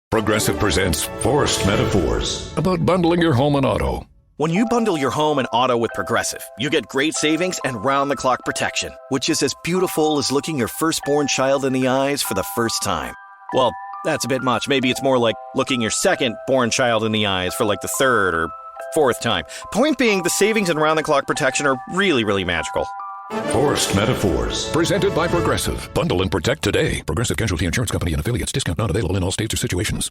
Progressive presents Forced Metaphors about bundling your home and auto. When you bundle your home and auto with Progressive, you get great savings and round-the-clock protection, which is as beautiful as looking your firstborn child in the eyes for the first time. Well, that's a bit much. Maybe it's more like looking your second-born child in the eyes for like the third or fourth time. Point being, the savings and round-the-clock protection are really, really magical. Forced Metaphors, presented by Progressive. Bundle and protect today. Progressive Casualty Insurance Company and affiliates. Discount not available in all states or situations.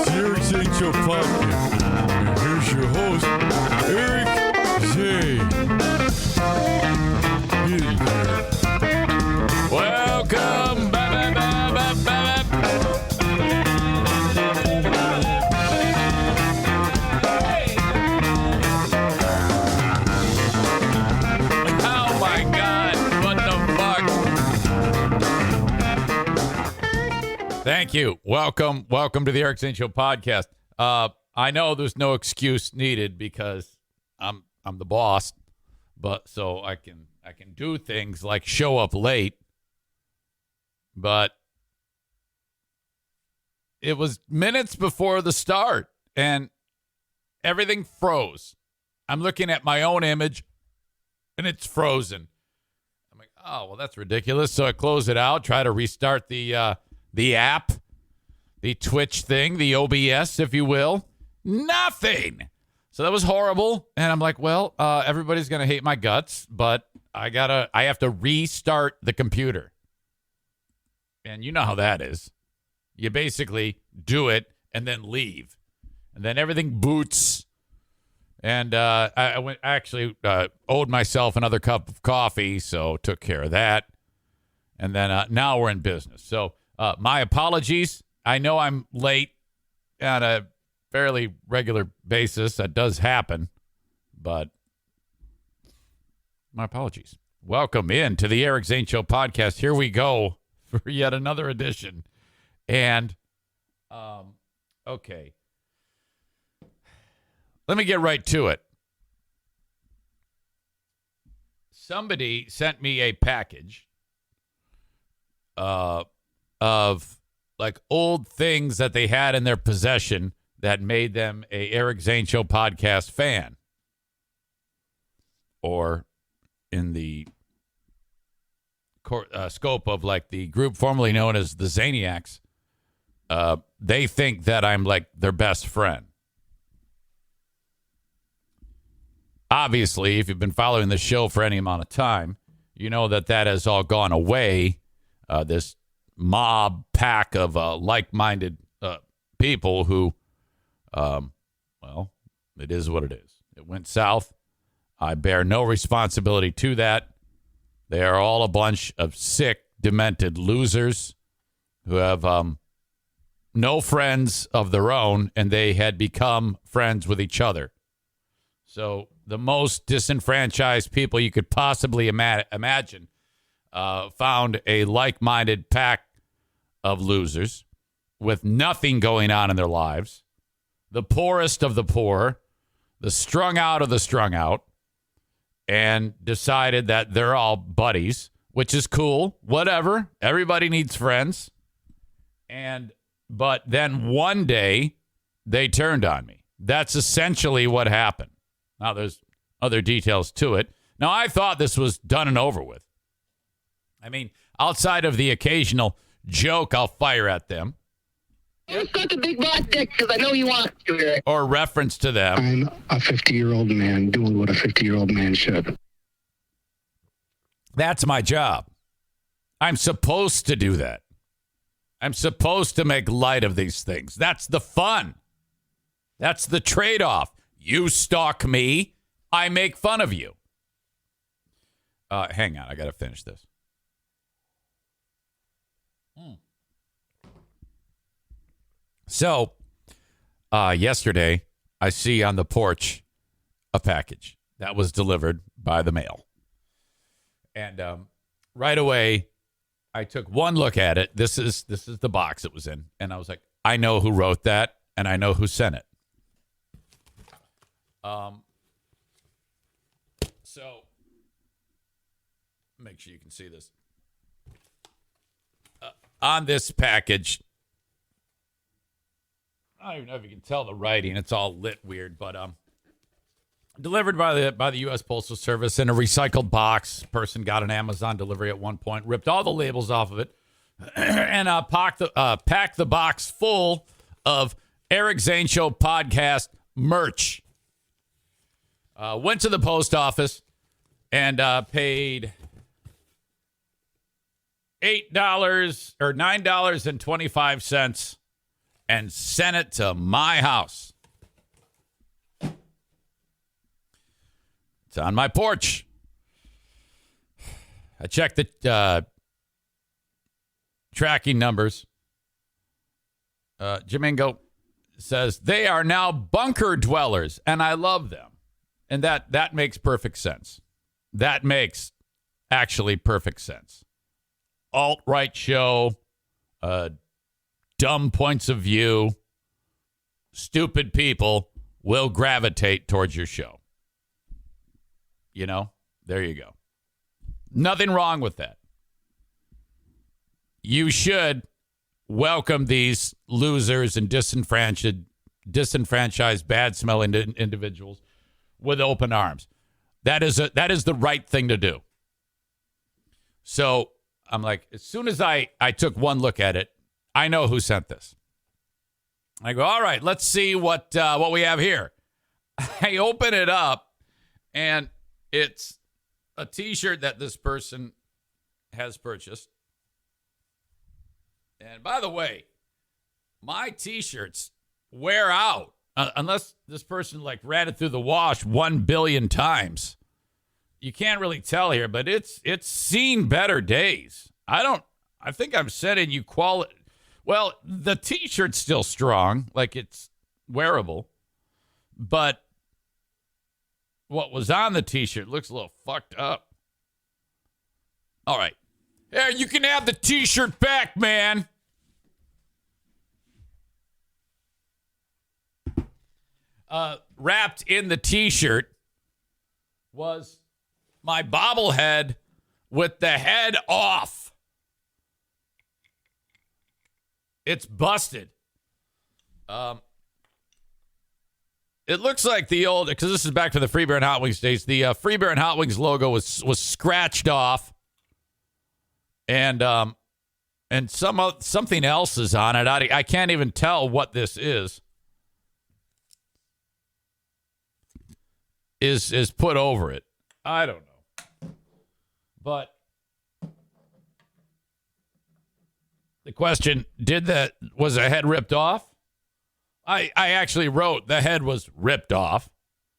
Eric Zane Show Podcast. And here's your host, Eric Zane. Get in here. Welcome back. Oh my God, what the fuck? Thank you. Welcome to the Eric Zane Show Podcast. I know there's no excuse needed because I'm the boss, but so I can do things like show up late. But it was minutes before the start and everything froze. I'm looking at my own image and it's frozen. I'm like, oh, well, that's ridiculous. So I close it out, try to restart the app, the Twitch thing, the OBS, if you will. Nothing. So that was horrible. And I'm like, well, everybody's going to hate my guts, but I have to restart the computer. And you know how that is. You basically do it and then leave. And then everything boots. And I owed myself another cup of coffee, so took care of that. And then now we're in business. So my apologies. I know I'm late on a fairly regular basis. That does happen. But my apologies. Welcome in to the Eric Zane Show Podcast. Here we go for yet another edition. And, okay. Let me get right to it. Somebody sent me a package of like old things that they had in their possession that made them a Eric Zane Show Podcast fan. Or in the scope of like the group formerly known as the Zaniacs, they think that I'm like their best friend. Obviously, if you've been following the show for any amount of time, you know that has all gone away. This mob pack of like-minded people who, well, it is what it is. It went south. I bear no responsibility to that. They are all a bunch of sick, demented losers who have no friends of their own, and they had become friends with each other. So the most disenfranchised people you could possibly imagine found a like-minded pack of losers with nothing going on in their lives, the poorest of the poor, the strung out of the strung out, and decided that they're all buddies, which is cool. Whatever. Everybody needs friends. But then one day they turned on me. That's essentially what happened. Now there's other details to it. Now I thought this was done and over with. I mean, outside of the occasional joke I'll fire at them. You suck a big boss dick because I know you want to. Or reference to them. I'm a 50-year-old man doing what a 50-year-old man should. That's my job. I'm supposed to do that. I'm supposed to make light of these things. That's the fun. That's the trade-off. You stalk me, I make fun of you. Hang on, I got to finish this. So, yesterday, I see on the porch a package that was delivered by the mail. And right away, I took one look at it. This is the box it was in. And I was like, I know who wrote that, and I know who sent it. So, make sure you can see this. On this package, I don't even know if you can tell the writing. It's all lit weird, but delivered by the U.S. Postal Service in a recycled box. Person got an Amazon delivery at one point, ripped all the labels off of it, and packed the box full of Eric Zane Show Podcast merch. Went to the post office and paid $8 or $9.25 and sent it to my house. It's on my porch. I checked the tracking numbers. Jamingo says they are now bunker dwellers, and I love them. And that makes perfect sense. That makes actually perfect sense. Alt-right show, dumb points of view, stupid people will gravitate towards your show. You know, there you go. Nothing wrong with that. You should welcome these losers and disenfranchised, bad-smelling individuals with open arms. That is the right thing to do. So I'm like, as soon as I took one look at it, I know who sent this. I go, all right, let's see what we have here. I open it up, and it's a T-shirt that this person has purchased. And by the way, my T-shirts wear out unless this person like ran it through the wash 1 billion times. You can't really tell here, but it's seen better days. I think I'm sending you quality. Well, the T-shirt's still strong, like it's wearable, but what was on the T-shirt looks a little fucked up. All right. Here, you can have the T-shirt back, man. Wrapped in the T-shirt was my bobblehead with the head off. It's busted. It looks like the old, because this is back to the Free Beer and Hot Wings days. The Free Beer and Hot Wings logo was scratched off, and something else is on it. I can't even tell what this is put over it. I don't know, but the question: was the head ripped off? I actually wrote the head was ripped off.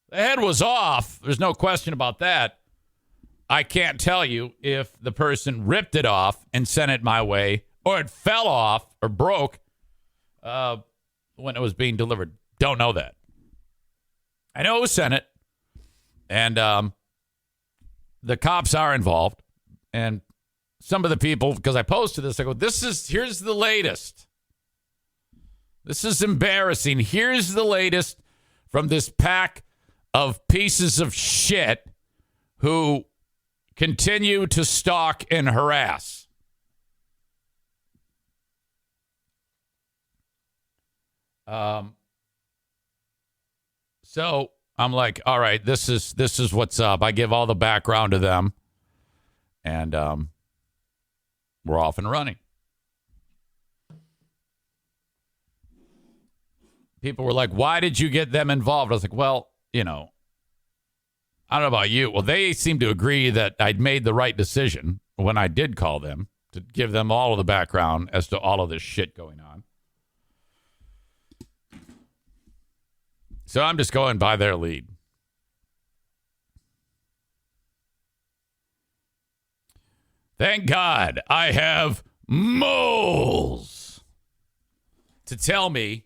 The head was off. There's no question about that. I can't tell you if the person ripped it off and sent it my way, or it fell off or broke when it was being delivered. Don't know that. I know who sent it, and the cops are involved. And some of the people, because I posted this, I go, here's the latest. This is embarrassing. Here's the latest from this pack of pieces of shit who continue to stalk and harass. So I'm like, all right, this is what's up. I give all the background to them, and we're off and running. People were like, why did you get them involved? I was like, well, I don't know about you. Well, they seem to agree that I'd made the right decision when I did call them to give them all of the background as to all of this shit going on. So I'm just going by their lead. Thank God I have moles to tell me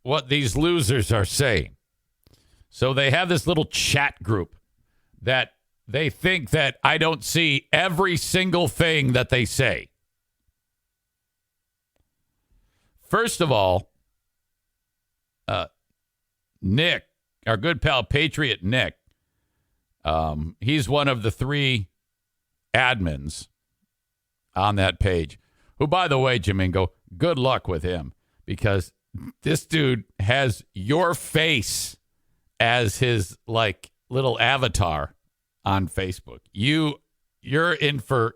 what these losers are saying. So they have this little chat group that they think that I don't see every single thing that they say. First of all, Nick, our good pal Patriot Nick, he's one of the 3 admins on that page, who, by the way, Jamingo, good luck with him, because this dude has your face as his like little avatar on Facebook. You're in for,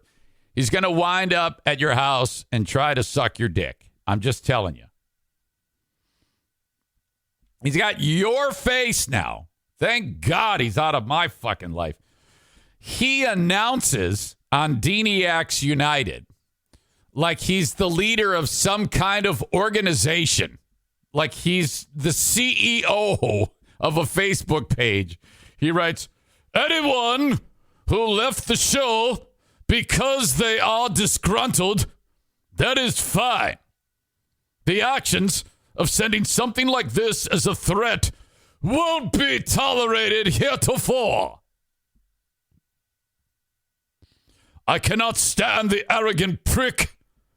he's going to wind up at your house and try to suck your dick. I'm just telling you. He's got your face now. Thank God he's out of my fucking life. He announces on Zaniacs United like he's the leader of some kind of organization. Like he's the CEO of a Facebook page. He writes, anyone who left the show because they are disgruntled, that is fine. The actions of sending something like this as a threat won't be tolerated heretofore. I cannot stand the arrogant prick,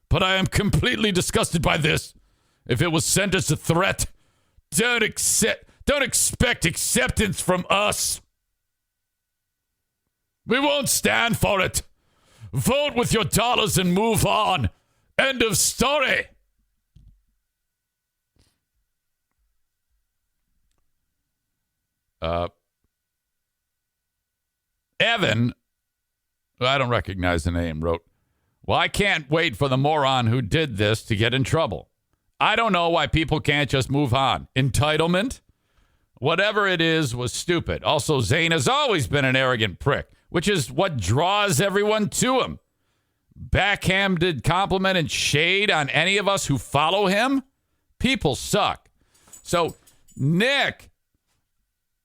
but I am completely disgusted by this. If it was sent as a threat, don't expect acceptance from us. We won't stand for it. Vote with your dollars and move on. End of story. Evan, I don't recognize the name, wrote, well, I can't wait for the moron who did this to get in trouble. I don't know why people can't just move on. Entitlement? Whatever it is was stupid. Also, Zane has always been an arrogant prick, which is what draws everyone to him. Backhanded compliment and shade on any of us who follow him? People suck. So Nick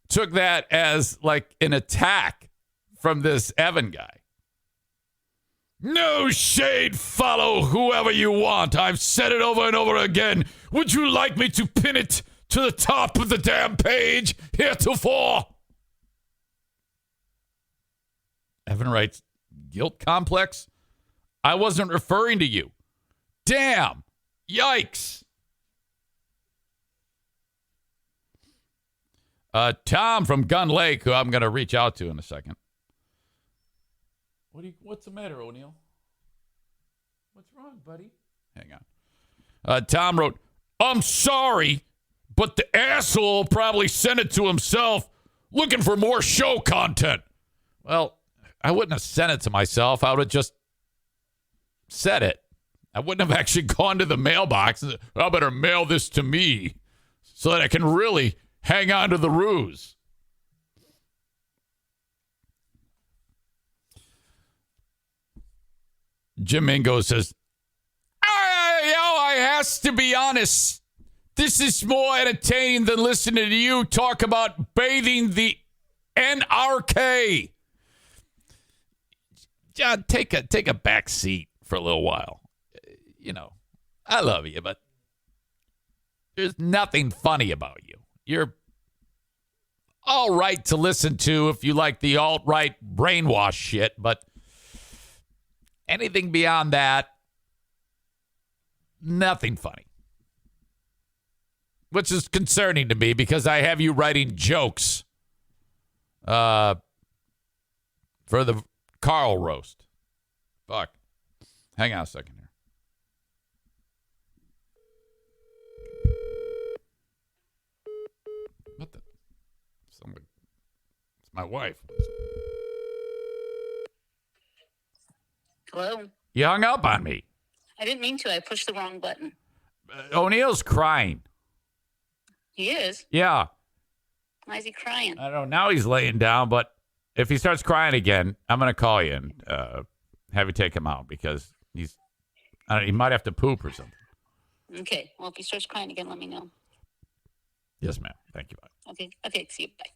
took that as like an attack from this Evan guy. No shade, follow whoever you want. I've said it over and over again. Would you like me to pin it to the top of the damn page heretofore? Evan writes, guilt complex? I wasn't referring to you. Damn. Yikes. Tom from Gun Lake, who I'm going to reach out to in a second. What's the matter, O'Neill? What's wrong, buddy? Hang on. Tom wrote, I'm sorry, but the asshole probably sent it to himself looking for more show content. Well, I wouldn't have sent it to myself. I would have just said it. I wouldn't have actually gone to the mailbox and said, I better mail this to me so that I can really hang on to the ruse. Jim Mingo says, I has to be honest. This is more entertaining than listening to you talk about bathing the NRK. John, take a back seat for a little while. You know, I love you, but there's nothing funny about you. You're all right to listen to if you like the alt-right brainwash shit, but anything beyond that, nothing funny. Which is concerning to me because I have you writing jokes for the Carl roast. Fuck. Hang on a second here. What the? Somebody. It's my wife. Hello? You hung up on me. I didn't mean to. I pushed the wrong button. O'Neill's crying. He is? Yeah. Why is he crying? I don't know. Now he's laying down, but if he starts crying again, I'm going to call you and have you take him out because he might have to poop or something. Okay. Well, if he starts crying again, let me know. Yes, ma'am. Thank you. Bye. Okay, see you. Bye.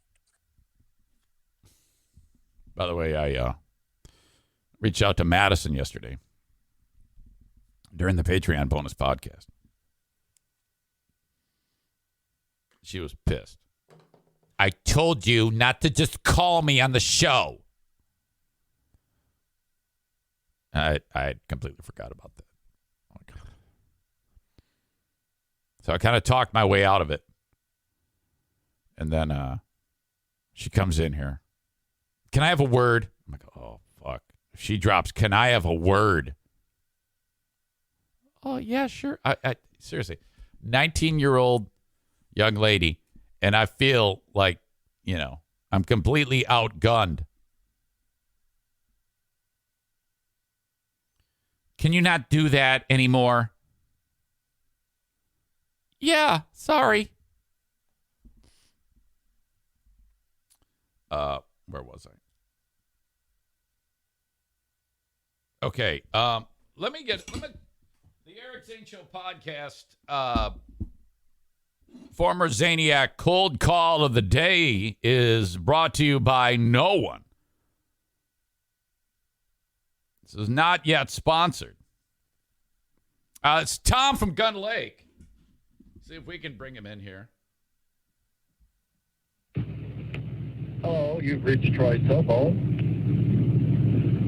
By the way, I reached out to Madison yesterday during the Patreon bonus podcast. She was pissed. I told you not to just call me on the show. I completely forgot about that. Okay. So I kind of talked my way out of it. And then she comes in here. Can I have a word? I'm like, oh, fuck. If she drops, can I have a word? Oh, yeah, sure. I seriously, 19-year-old young lady, and I feel like, I'm completely outgunned. Can you not do that anymore? Yeah, sorry. Where was I? Okay. Let me the Eric Zane Show Podcast, former Zaniac cold call of the day is brought to you by no one. This is not yet sponsored. It's Tom from Gun Lake. See if we can bring him in here. Hello, you've reached Troy's cell phone.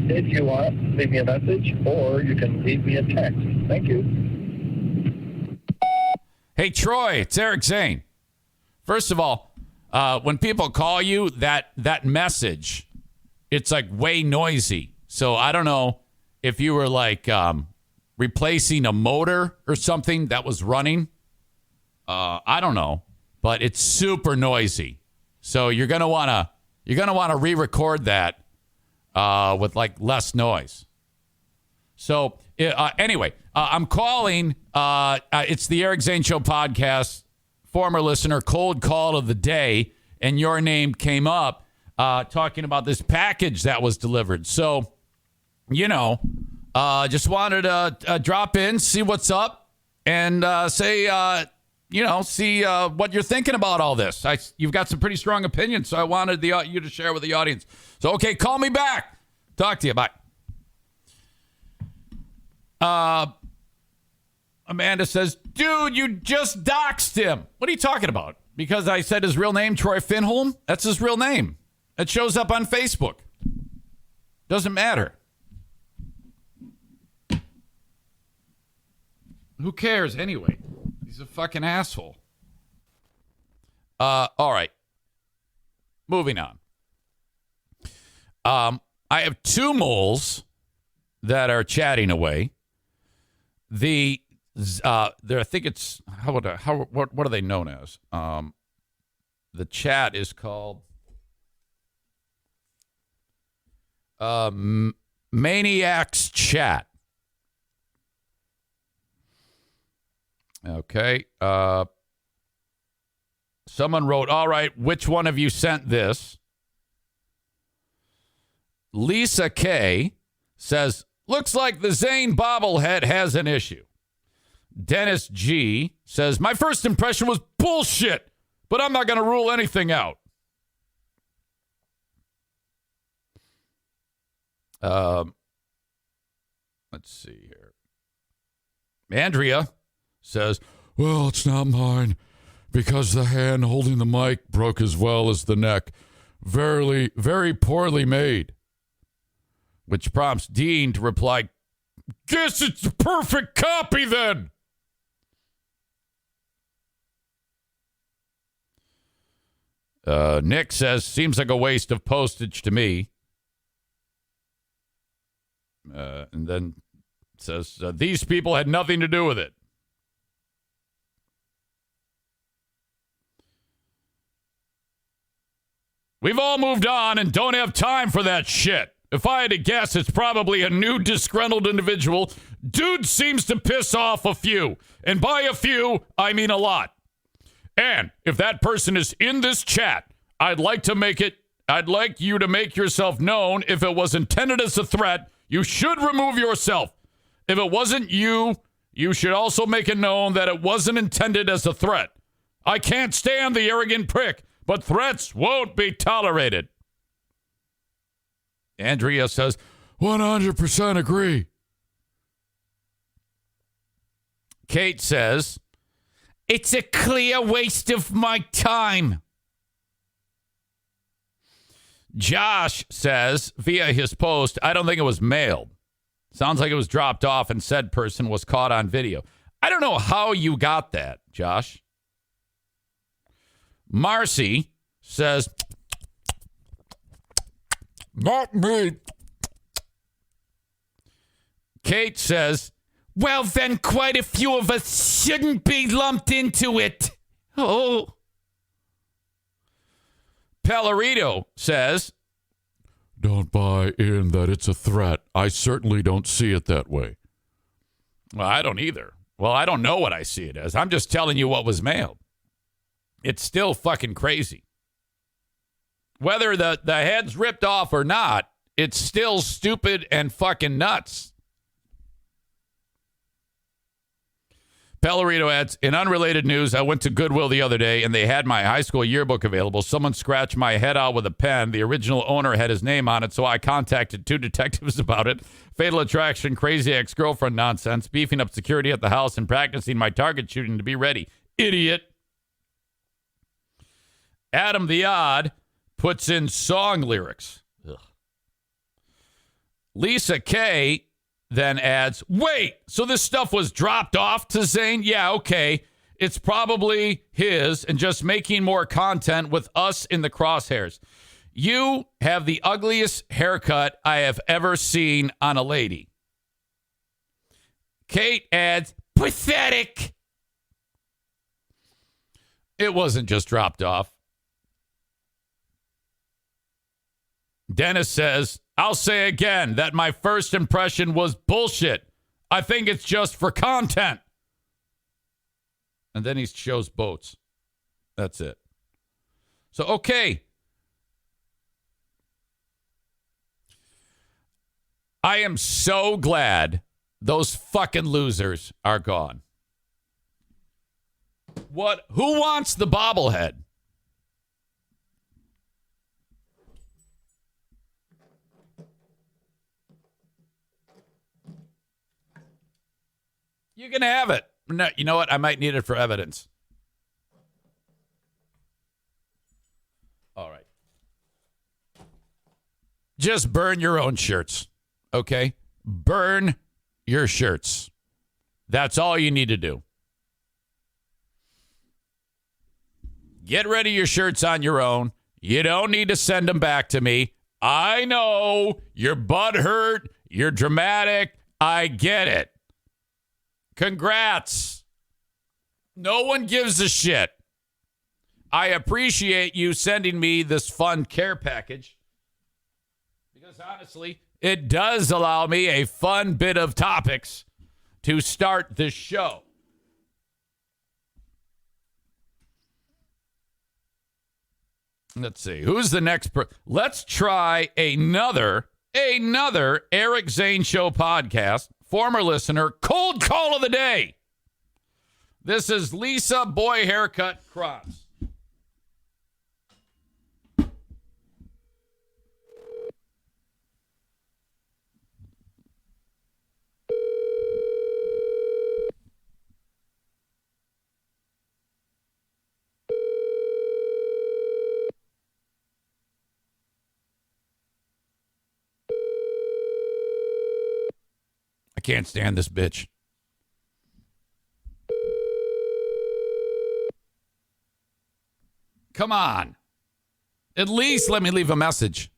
If you want, leave me a message, or you can leave me a text. Thank you. Hey, Troy, it's Eric Zane. First of all, when people call you, that message, it's like way noisy. So I don't know if you were like replacing a motor or something that was running. I don't know, but it's super noisy. So you're gonna wanna re-record that with like less noise. So anyway, I'm calling. It's the Eric Zane Show Podcast. Former listener, cold call of the day, and your name came up talking about this package that was delivered. So, just wanted to drop in, see what's up, and say, see what you're thinking about all this. You've got some pretty strong opinions, so I wanted you to share with the audience. So, okay, call me back. Talk to you. Bye. Amanda says, dude, you just doxed him. What are you talking about? Because I said his real name, Troy Finholm? That's his real name. It shows up on Facebook. Doesn't matter. Who cares anyway? He's a fucking asshole. All right. Moving on. I have two moles that are chatting away. I think it's what are they known as? The chat is called Maniacs Chat. Okay. Someone wrote, all right, which one of you sent this? Lisa K says, looks like the Zane bobblehead has an issue. Dennis G says, my first impression was bullshit, but I'm not going to rule anything out. Let's see here. Andrea says, well, it's not mine because the hand holding the mic broke as well as the neck. Very, very poorly made. Which prompts Dean to reply, guess it's a perfect copy then. Nick says, seems like a waste of postage to me. And then says, these people had nothing to do with it. We've all moved on and don't have time for that shit. If I had to guess, it's probably a new disgruntled individual. Dude seems to piss off a few. And by a few, I mean a lot. And if that person is in this chat, I'd like you to make yourself known. If it was intended as a threat, you should remove yourself. If it wasn't you, you should also make it known that it wasn't intended as a threat. I can't stand the arrogant prick, but threats won't be tolerated. Andrea says, 100% agree. Kate says, it's a clear waste of my time. Josh says, via his post, I don't think it was mailed. Sounds like it was dropped off and said person was caught on video. I don't know how you got that, Josh. Marcy says, not me. Kate says, well, then quite a few of us shouldn't be lumped into it. Oh. Pellerito says, don't buy in that it's a threat. I certainly don't see it that way. Well, I don't either. Well, I don't know what I see it as. I'm just telling you what was mailed. It's still fucking crazy. Whether the head's ripped off or not, it's still stupid and fucking nuts. Pellerito adds, in unrelated news, I went to Goodwill the other day and they had my high school yearbook available. Someone scratched my head out with a pen. The original owner had his name on it, so I contacted 2 detectives about it. Fatal attraction, crazy ex-girlfriend nonsense, beefing up security at the house and practicing my target shooting to be ready. Idiot. Adam the Odd puts in song lyrics. Ugh. Lisa K then adds, wait, so this stuff was dropped off to Zane? Yeah, okay. It's probably his and just making more content with us in the crosshairs. You have the ugliest haircut I have ever seen on a lady. Kate adds, pathetic. It wasn't just dropped off. Dennis says, I'll say again that my first impression was bullshit. I think it's just for content. And then he shows boats. That's it. So, okay. I am so glad those fucking losers are gone. What? Who wants the bobblehead? You can have it. No, you know what? I might need it for evidence. All right. Just burn your own shirts, okay? Burn your shirts. That's all you need to do. Get rid of your shirts on your own. You don't need to send them back to me. I know you're butthurt. You're dramatic. I get it. Congrats. No one gives a shit. I appreciate you sending me this fun care package because honestly, it does allow me a fun bit of topics to start this show. Let's see. Who's the next? Let's try another Eric Zane Show podcast. Former listener, cold call of the day. This is Lisa Boy Haircut Kranz. I can't stand this bitch. Come on. At least let me leave a message.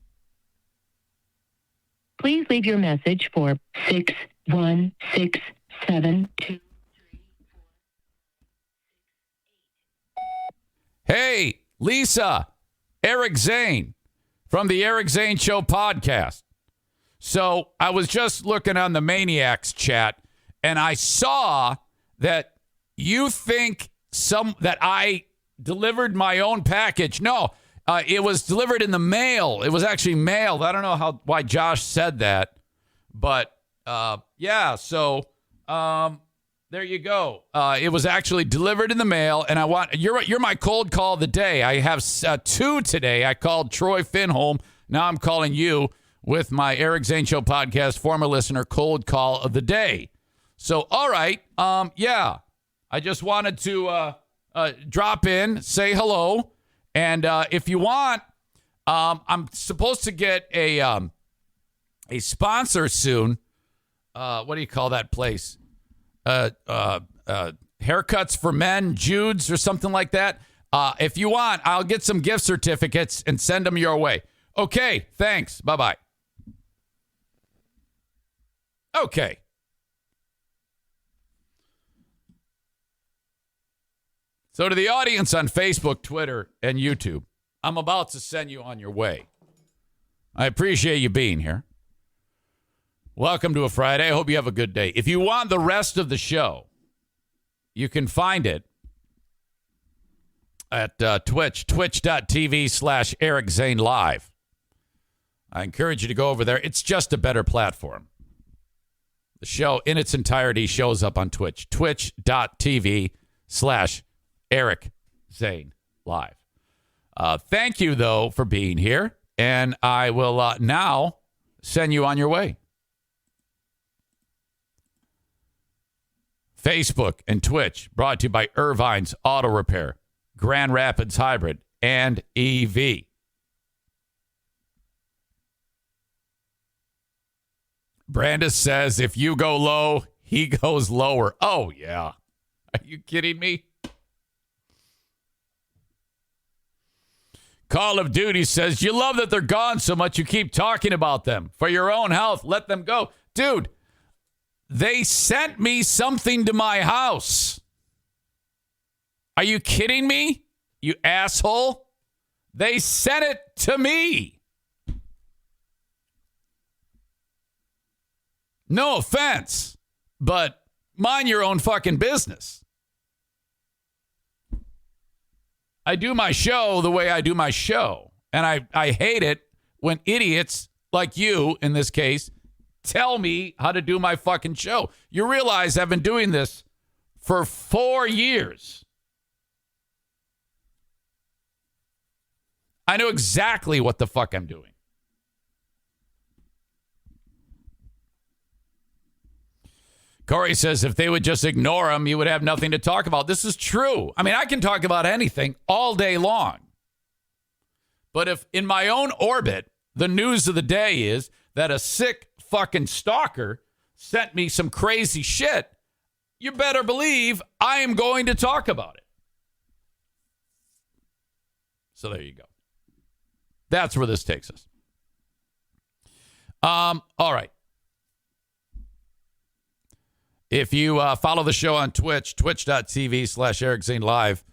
Please leave your message for 61672. Hey, Lisa, Eric Zane from the Eric Zane Show Podcast. So I was just looking on the Maniacs chat, and I saw that you think that I delivered my own package. No, it was delivered in the mail. It was actually mailed. I don't know why Josh said that, but yeah. So There you go. It was actually delivered in the mail, and you're my cold call of the day. I have 2 today. I called Troy Finholm. Now I'm calling you with my Eric Zane Show Podcast former listener cold call of the day. So, all right, yeah, I just wanted to drop in, say hello, and if you want, I'm supposed to get a sponsor soon. What do you call that place? Haircuts for Men, Jude's or something like that. If you want, I'll get some gift certificates and send them your way. Okay, thanks. Bye-bye. Okay. So to the audience on Facebook, Twitter, and YouTube, I'm about to send you on your way. I appreciate you being here. Welcome to a Friday. I hope you have a good day. If you want the rest of the show, you can find it at twitch.tv/Eric Zane Live. I encourage you to go over there. It's just a better platform. The show in its entirety shows up on Twitch. Twitch.tv/Eric Zane Live. Thank you, though, for being here. And I will now send you on your way. Facebook and Twitch brought to you by Irvine's Auto Repair, Grand Rapids Hybrid, and EV. Brandis says, if you go low, he goes lower. Oh, yeah. Are you kidding me? Call of Duty says, you love that they're gone so much you keep talking about them. For your own health, let them go. Dude, they sent me something to my house. Are you kidding me? You asshole. They sent it to me. No offense, but mind your own fucking business. I do my show the way I do my show. And I hate it when idiots like you, in this case, tell me how to do my fucking show. You realize I've been doing this for 4 years. I know exactly what the fuck I'm doing. Corey says if they would just ignore him, you would have nothing to talk about. This is true. I mean, I can talk about anything all day long. But if in my own orbit, the news of the day is that a sick fucking stalker sent me some crazy shit, you better believe I am going to talk about it. So there you go. That's where this takes us. All right. If you follow the show on Twitch, twitch.tv/Eric Zane Live,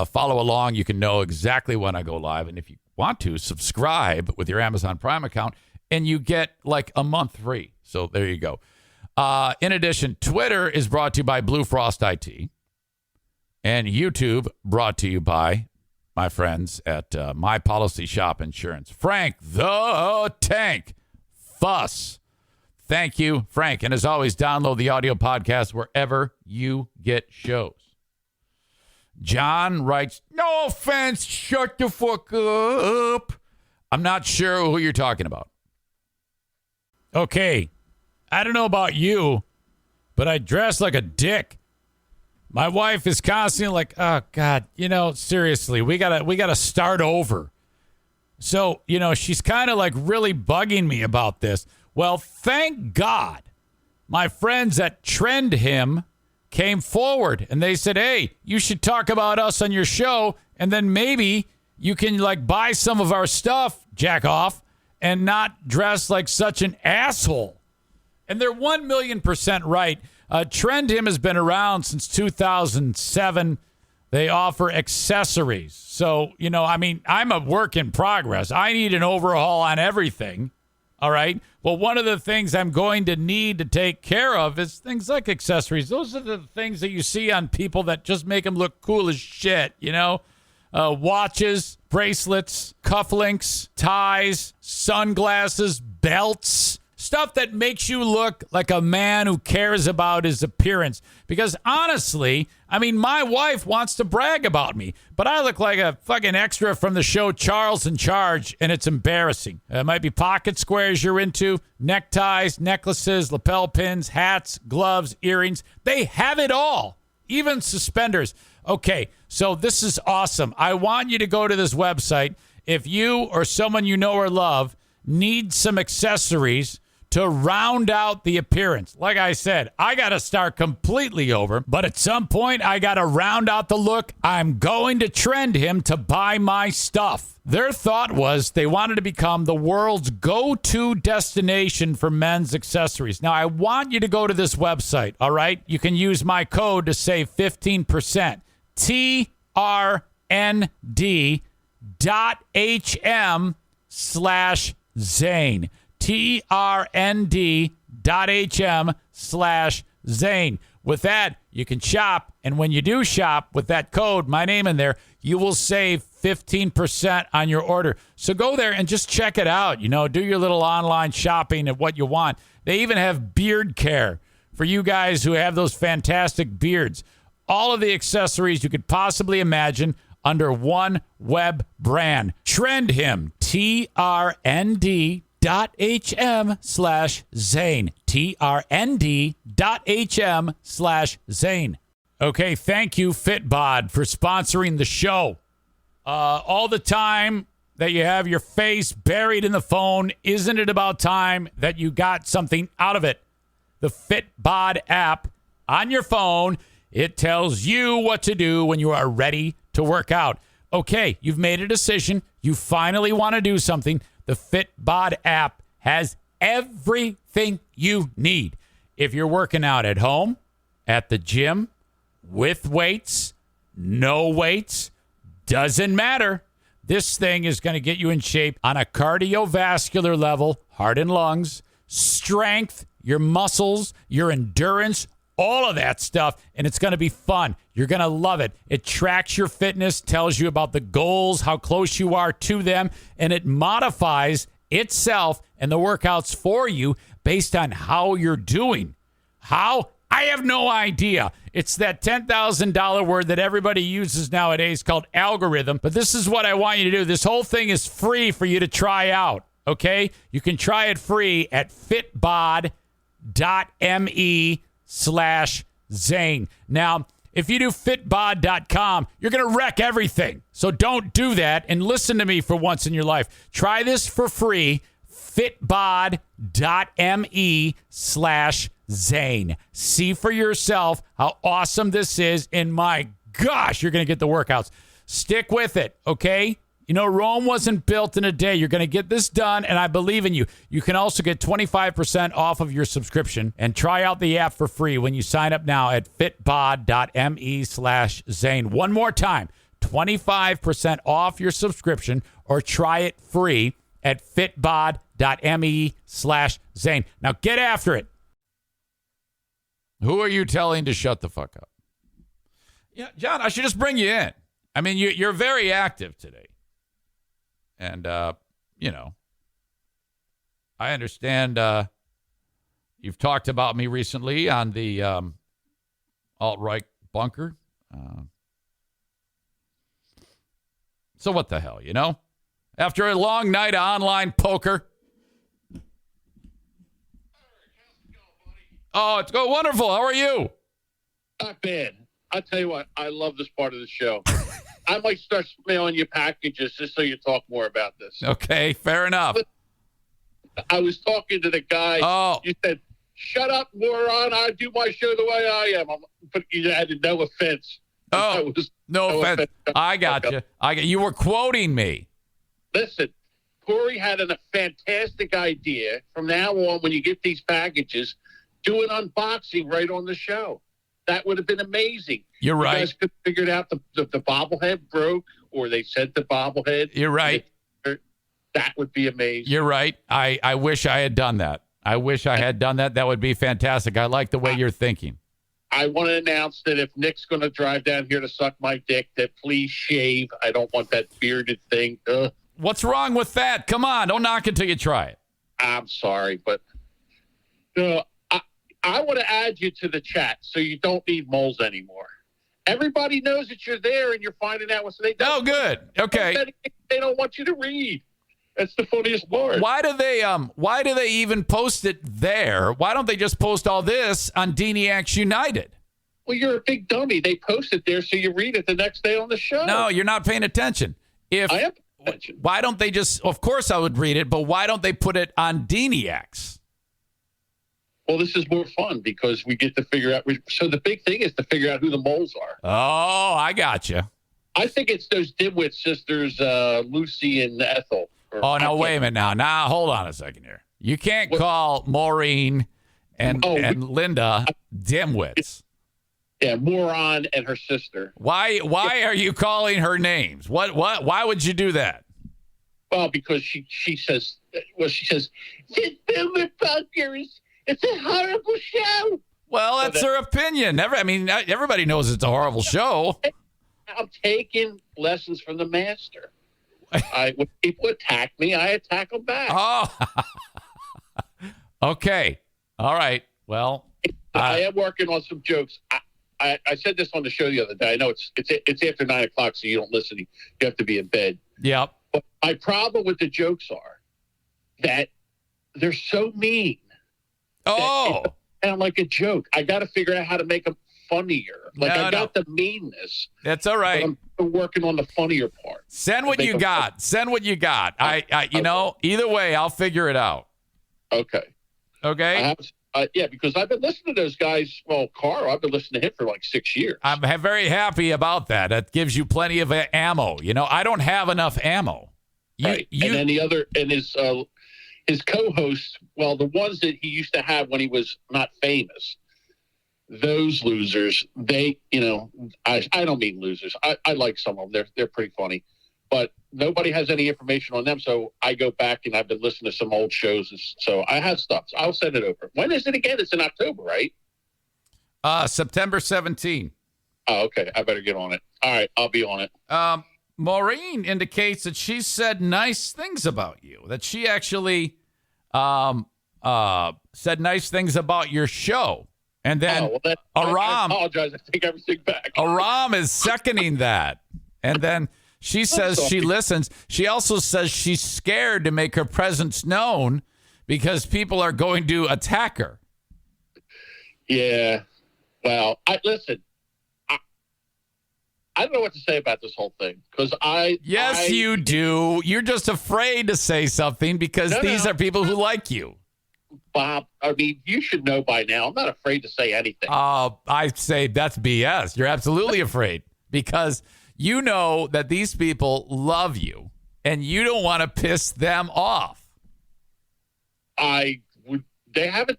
follow along. You can know exactly when I go live. And if you want to, subscribe with your Amazon Prime account, and you get like a month free. So there you go. In addition, Twitter is brought to you by Blue Frost IT, and YouTube brought to you by my friends at My Policy Shop Insurance. Frank the Tank Fuss. Thank you, Frank. And as always, download the audio podcast wherever you get shows. John writes, no offense, shut the fuck up. I'm not sure who you're talking about. Okay, I don't know about you, but I dress like a dick. My wife is constantly like, oh, God, seriously, we gotta start over. So, she's kind of like really bugging me about this. Well, thank God my friends at Trend Him came forward and they said, hey, you should talk about us on your show, and then maybe you can like buy some of our stuff, jack off, and not dress like such an asshole. And they're 1,000,000% right. Trend Him has been around since 2007. They offer accessories. So, I'm a work in progress. I need an overhaul on everything. All right. Well, one of the things I'm going to need to take care of is things like accessories. Those are the things that you see on people that just make them look cool as shit, watches, bracelets, cufflinks, ties, sunglasses, belts, Stuff that makes you look like a man who cares about his appearance. Because honestly, I mean, my wife wants to brag about me, but I look like a fucking extra from the show Charles in Charge, and it's embarrassing. It might be pocket squares you're into, neckties, necklaces, lapel pins, hats, gloves, earrings. They have it all, even suspenders. Okay, so this is awesome. I want you to go to this website. If you or someone you know or love need some accessories to round out the appearance. Like I said, I got to start completely over, but at some point I got to round out the look. I'm going to trend him to buy my stuff. Their thought was they wanted to become the world's go-to destination for men's accessories. Now, I want you to go to this website, all right? You can use my code to save 15%. TRND.HM/Zane. TRND.HM/Zane. With that, you can shop, and when you do shop with that code, my name in there, you will save 15% on your order. So go there and just check it out. You know, do your little online shopping of what you want. They even have beard care for you guys who have those fantastic beards. All of the accessories you could possibly imagine under one web brand. Trend him. TRND.HM/Zane. TRND.HM/Zane. Okay, thank you, Fitbod, for sponsoring the show. All the time that you have your face buried in the phone, isn't it about time that you got something out of it? The Fitbod app on your phone, it tells you what to do when you are ready to work out. Okay, you've made a decision. You finally want to do something. The Fitbod app has everything you need. If you're working out at home, at the gym, with weights, no weights, doesn't matter. This thing is going to get you in shape on a cardiovascular level, heart and lungs, strength, your muscles, your endurance, all of that stuff, and it's going to be fun. You're going to love it. It tracks your fitness, tells you about the goals, how close you are to them, and it modifies itself and the workouts for you based on how you're doing. How? I have no idea. It's that $10,000 word that everybody uses nowadays called algorithm, but this is what I want you to do. This whole thing is free for you to try out, okay? You can try it free at fitbod.me/Zane. Now, if you do fitbod.com, you're going to wreck everything. So don't do that and listen to me for once in your life. Try this for free, fitbod.me/Zane. See for yourself how awesome this is, and my gosh, you're going to get the workouts. Stick with it, okay? You know, Rome wasn't built in a day. You're going to get this done, and I believe in you. You can also get 25% off of your subscription and try out the app for free when you sign up now at fitbod.me/Zane. One more time, 25% off your subscription or try it free at fitbod.me/Zane. Now get after it. Who are you telling to shut the fuck up? Yeah, John, I should just bring you in. I mean, you're very active today. And, you know, I understand you've talked about me recently on the alt-right bunker. So what the hell, you know? After a long night of online poker. Oh, it's going wonderful. How are you? Not bad. I'll tell you what, I love this part of the show. I might start mailing you packages just so you talk more about this. Okay, fair enough. I was talking to the guy. Oh. You said, shut up, moron. I do my show the way I am. But you added no offense. Oh, no offense. I got you. You were quoting me. Listen, Corey had a fantastic idea. From now on, when you get these packages, do an unboxing right on the show. That would have been amazing. You're right. You guys could have figured out the bobblehead broke, or they sent the bobblehead. You're right. That would be amazing. You're right. I wish I had done that. I wish I had done that. That would be fantastic. I like the way you're thinking. I want to announce that if Nick's going to drive down here to suck my dick, that please shave. I don't want that bearded thing. What's wrong with that? Come on. Don't knock it till you try it. I'm sorry, but So I want to add you to the chat so you don't need moles anymore. Everybody knows that you're there and you're finding out what they don't. Oh, good. Okay. They don't want you to read. That's the funniest part. Why do they even post it there? Why don't they just post all this on Zaniacs United? Well, you're a big dummy. They post it there so you read it the next day on the show. No, you're not paying attention. I am paying attention. Why don't they just, of course I would read it, but why don't they put it on Zaniacs? Well, this is more fun because we get to figure out. So the big thing is to figure out who the moles are. Oh, I got you. I think it's those dimwit sisters, Lucy and Ethel. Oh, no, wait a minute now. Now, hold on a second here. You can't call Maureen and Linda dimwits. Yeah, moron and her sister. Why are you calling her names? Why would you do that? Well, because she says, this dimwit bunkers. It's a horrible show. Well, that's her opinion. Everybody knows it's a horrible show. I'm taking lessons from the master. When people attack me, I attack them back. Oh, okay. All right. Well, I am working on some jokes. I said this on the show the other day. I know it's after 9 o'clock, so you don't listen. You have to be in bed. Yep. But my problem with the jokes are that they're so mean. Oh. And like a joke. I got to figure out how to make them funnier. I got the meanness. That's all right. But I'm working on the funnier part. Send what you got. Send what you got. Either way, I'll figure it out. Okay. Okay. Yeah, because I've been listening to those guys. Well, Carl, I've been listening to him for like 6 years. I'm very happy about that. That gives you plenty of ammo. I don't have enough ammo. Right. And then the other, and his co-hosts, well, the ones that he used to have when he was not famous, those losers, they, I don't mean losers. I like some of them. They're pretty funny. But nobody has any information on them, so I go back and I've been listening to some old shows. So I have stuff. So I'll send it over. When is it again? It's in October, right? September 17. Oh, okay. I better get on it. All right. I'll be on it. Maureen indicates that she said nice things about you, that she actually said nice things about your show. And then Aram, I apologize. I take everything back. Aram is seconding that. And then she says she listens. She also says she's scared to make her presence known because people are going to attack her. Yeah. Well, listen. I don't know what to say about this whole thing because you do. You're just afraid to say something because these are people who like you. Bob, I mean, you should know by now. I'm not afraid to say anything. I say that's BS. You're absolutely afraid because you know that these people love you and you don't want to piss them off. They haven't.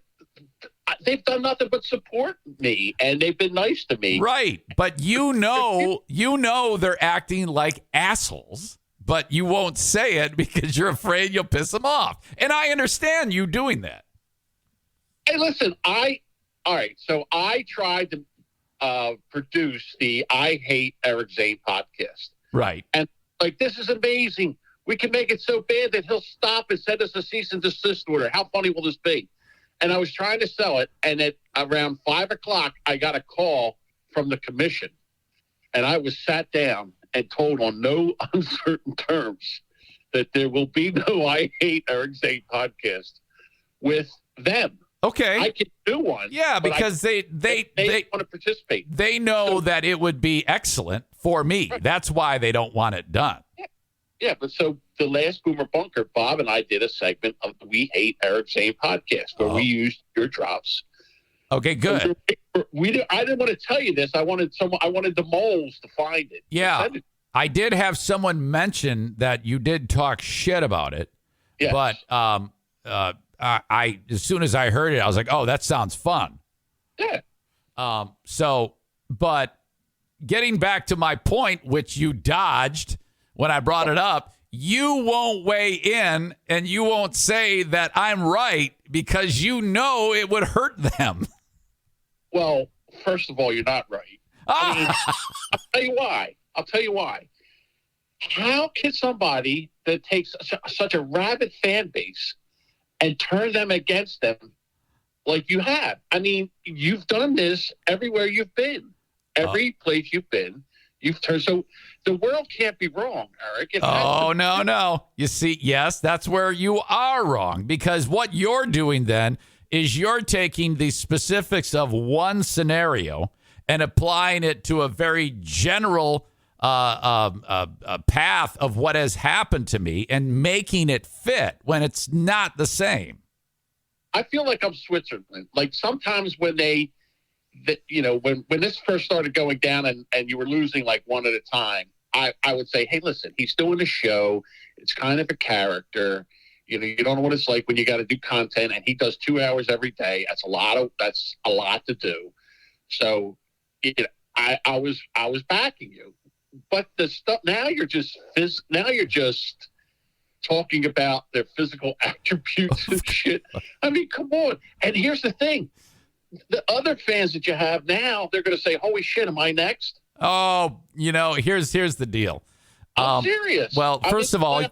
They've done nothing but support me, and they've been nice to me. Right, but you know they're acting like assholes, but you won't say it because you're afraid you'll piss them off. And I understand you doing that. Hey, listen, all right, so I tried to produce the I Hate Eric Zane podcast. Right. And, this is amazing. We can make it so bad that he'll stop and send us a cease and desist order. How funny will this be? And I was trying to sell it, and at around 5 o'clock, I got a call from the commission. And I was sat down and told on no uncertain terms that there will be no I Hate Eric Zane podcast with them. Okay. I can do one. Yeah, because they want to participate. They know that it would be excellent for me. Right. That's why they don't want it done. Yeah, but so the last Boomer Bunker, Bob and I did a segment of the We Hate Eric Zane podcast where we used your drops. Okay, good. I didn't want to tell you this. I wanted the moles to find it. Yeah, I did have someone mention that you did talk shit about it. Yes. But I as soon as I heard it, I was like, oh, that sounds fun. Yeah. But getting back to my point, which you dodged when I brought it up, you won't weigh in and you won't say that I'm right because you know it would hurt them. Well, first of all, you're not right. I mean, I'll tell you why. How can somebody that takes such a rabid fan base and turn them against them like you have. I mean, you've done this everywhere you've been. Every place you've been, you've turned. So the world can't be wrong, Eric. No. You see, yes, that's where you are wrong, because what you're doing then is you're taking the specifics of one scenario and applying it to a very general path of what has happened to me and making it fit when it's not the same. I feel like I'm Switzerland. Like sometimes when when this first started going down and you were losing like one at a time, I would say, hey, listen, he's doing a show. It's kind of a character. You don't know what it's like when you got to do content, and he does 2 hours every day. That's a lot to do. So I was backing you, but the stuff now you're just talking about their physical attributes and shit. I mean, come on. And here's the thing. The other fans that you have now, they're going to say, holy shit, am I next? Oh, here's the deal. I'm serious. Well, first of all,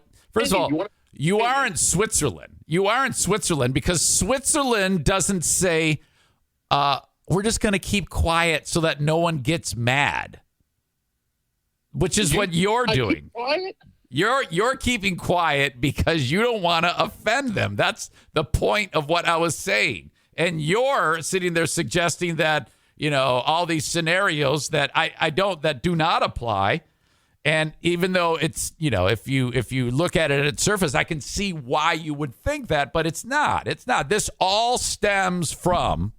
you aren't Switzerland. You aren't Switzerland because Switzerland doesn't say, we're just going to keep quiet so that no one gets mad, which is what you're doing. Keep quiet? You're keeping quiet because you don't want to offend them. That's the point of what I was saying. And you're sitting there suggesting that, all these scenarios that that do not apply. And even though it's, if you look at it at surface, I can see why you would think that, but it's not. It's not. This all stems from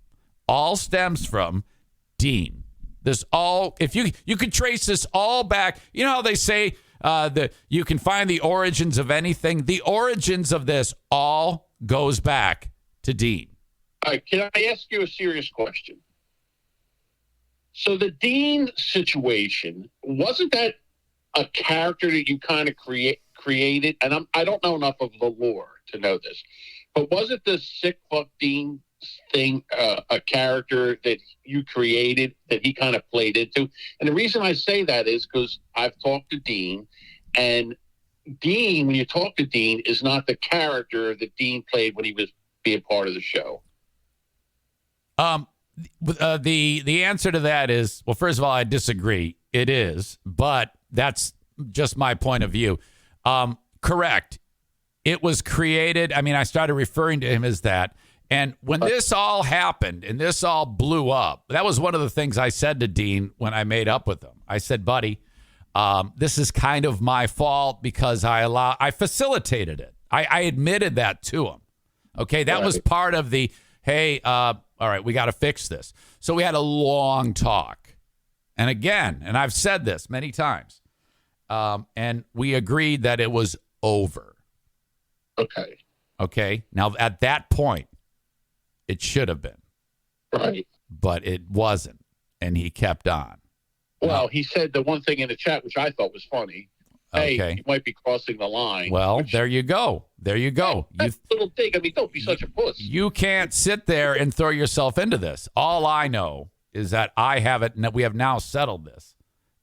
Dean. If you could trace this all back, you know how they say you can find the origins of anything. The origins of this all goes back to Dean. All right, can I ask you a serious question? So the Dean situation, wasn't that a character that you kind of created? And I don't know enough of the lore to know this, but wasn't the sick fuck Dean thing a character that you created that he kind of played into? And the reason I say that is because I've talked to Dean, and Dean, when you talk to Dean, is not the character that Dean played when he was being part of the show. The answer to that is, well, first of all, I disagree. It is, but that's just my point of view. Correct. It was created. I mean, I started referring to him as that. And when this all happened and this all blew up, that was one of the things I said to Dean when I made up with him. I said, buddy, this is kind of my fault because I facilitated it. I admitted that to him. Okay, that was part of the, hey, all right, we got to fix this. So we had a long talk. And again, and I've said this many times, and we agreed that it was over. Okay. Now, at that point, it should have been. Right. But it wasn't. And he kept on. Well, he said the one thing in the chat, which I thought was funny. Hey, you might be crossing the line. Well, there you go. That's a little dig. I mean, don't be such a puss. You can't sit there and throw yourself into this. All I know is that I have it and that we have now settled this.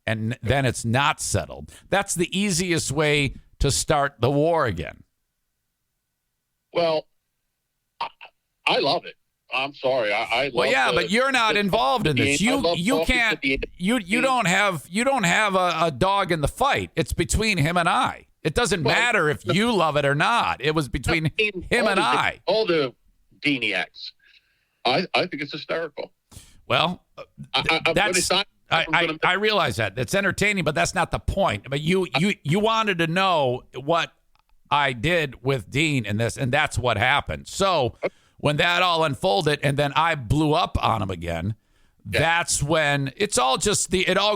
And then it's not settled. That's the easiest way to start the war again. Well, I love it. I'm sorry. I love well, yeah, but you're not involved in this. You can't. You don't have a dog in the fight. It's between him and I. It doesn't matter if you love it or not. It was between him and I. All the Zaniacs. I think it's hysterical. Well, I realize that it's entertaining, but that's not the point. But you wanted to know what I did with Dean in this, and that's what happened. So when that all unfolded, and then I blew up on him again, that's when it all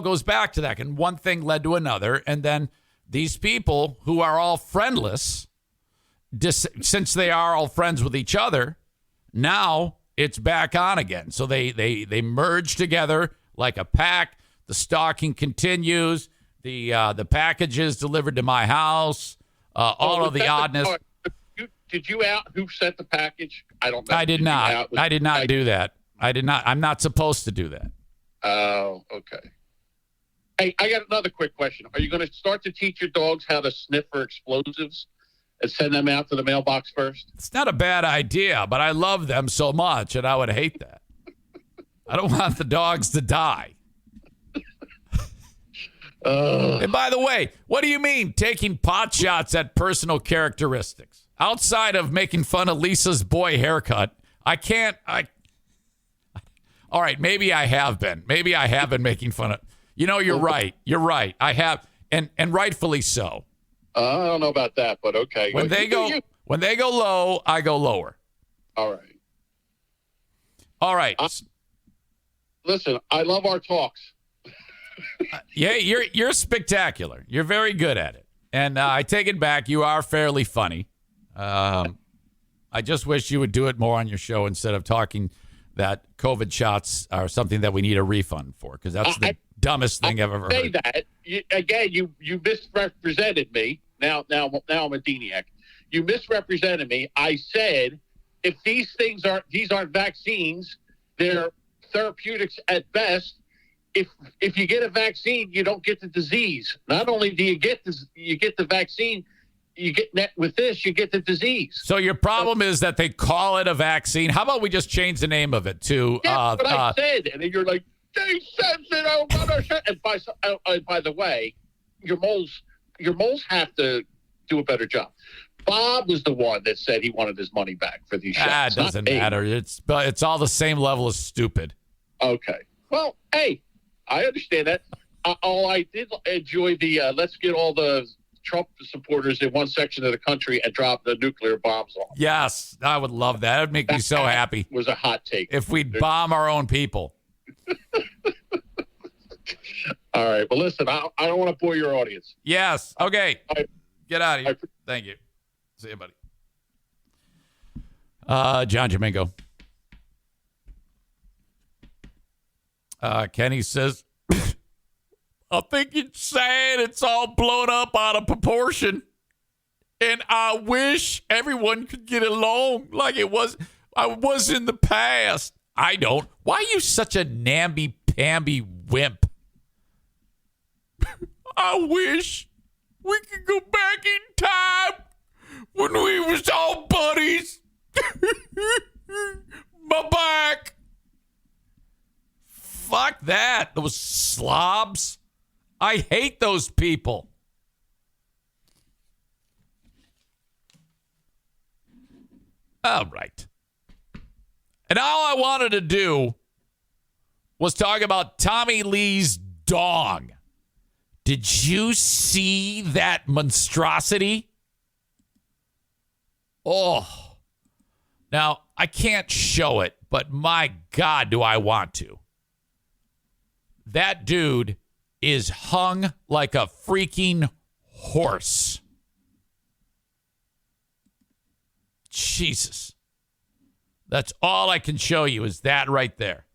goes back to that. And one thing led to another, and then these people who are all friendless, since they are all friends with each other, now it's back on again. So they merge together like a pack. The stalking continues. The packages delivered to my house. All of the oddness. Did you out who sent the package? I don't know. I did not. I did not do that. I did not. I'm not supposed to do that. Oh, okay. Hey, I got another quick question. Are you going to start to teach your dogs how to sniff for explosives and send them out to the mailbox first? It's not a bad idea, but I love them so much, and I would hate that. I don't want the dogs to die. And by the way, what do you mean taking pot shots at personal characteristics? Outside of making fun of Lisa's boy haircut, all right, maybe I have been. Maybe I have been making fun of. You're right. You're right. I have, and rightfully so. I don't know about that, but okay. When they go low, I go lower. All right. Listen, I love our talks. Yeah, you're spectacular. You're very good at it, and I take it back. You are fairly funny. I just wish you would do it more on your show instead of talking that COVID shots are something that we need a refund for, because that's the dumbest thing I've ever heard. That you misrepresented me. Now I'm a Zaniac. You misrepresented me. I said if these aren't vaccines, they're therapeutics at best. If you get a vaccine, you don't get the disease. Not only do you get the vaccine, you get the disease. So your problem is that they call it a vaccine. How about we just change the name of it to? That's what I said, and then you're like, they said it. And by the way, your moles have to do a better job. Bob was the one that said he wanted his money back for these shots. It doesn't matter. It's all the same level as stupid. Okay. Well, hey, I understand that. I did enjoy the let's get all the Trump supporters in one section of the country and drop the nuclear bombs on. Yes, I would love that. It would make me so happy. It was a hot take. If we'd bomb our own people. All right. Well, listen, I don't want to bore your audience. Yes. Okay. Get out of here. Thank you. See you, buddy. John Jamingo. Kenny says, I think it's sad it's all blown up out of proportion. And I wish everyone could get along like I was in the past. I don't. Why are you such a namby-pamby wimp? I wish we could go back in time when we was all buddies. My back. Fuck that. Those slobs. I hate those people. All right. And all I wanted to do was talk about Tommy Lee's dong. Did you see that monstrosity? Oh. Now, I can't show it, but my God, do I want to. That dude is hung like a freaking horse. Jesus. That's all I can show you is that right there.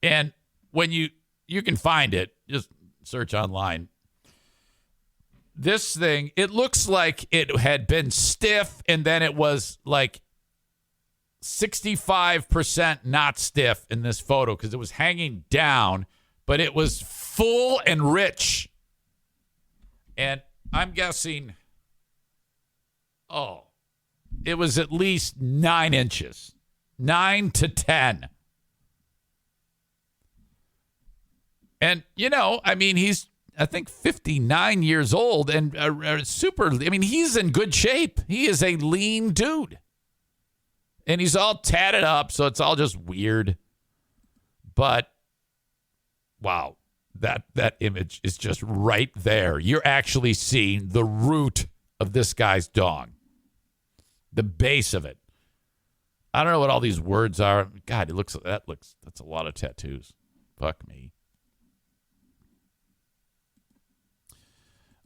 And when you can find it, just search online. This thing, it looks like it had been stiff and then it was like 65% not stiff in this photo because it was hanging down, but it was full and rich. And I'm guessing, it was at least 9 inches, 9 to 10. And, he's, I think, 59 years old and he's in good shape. He is a lean dude. And he's all tatted up, so it's all just weird. But, wow, that image is just right there. You're actually seeing the root of this guy's dong. The base of it. I don't know what all these words are. God, that's a lot of tattoos. Fuck me.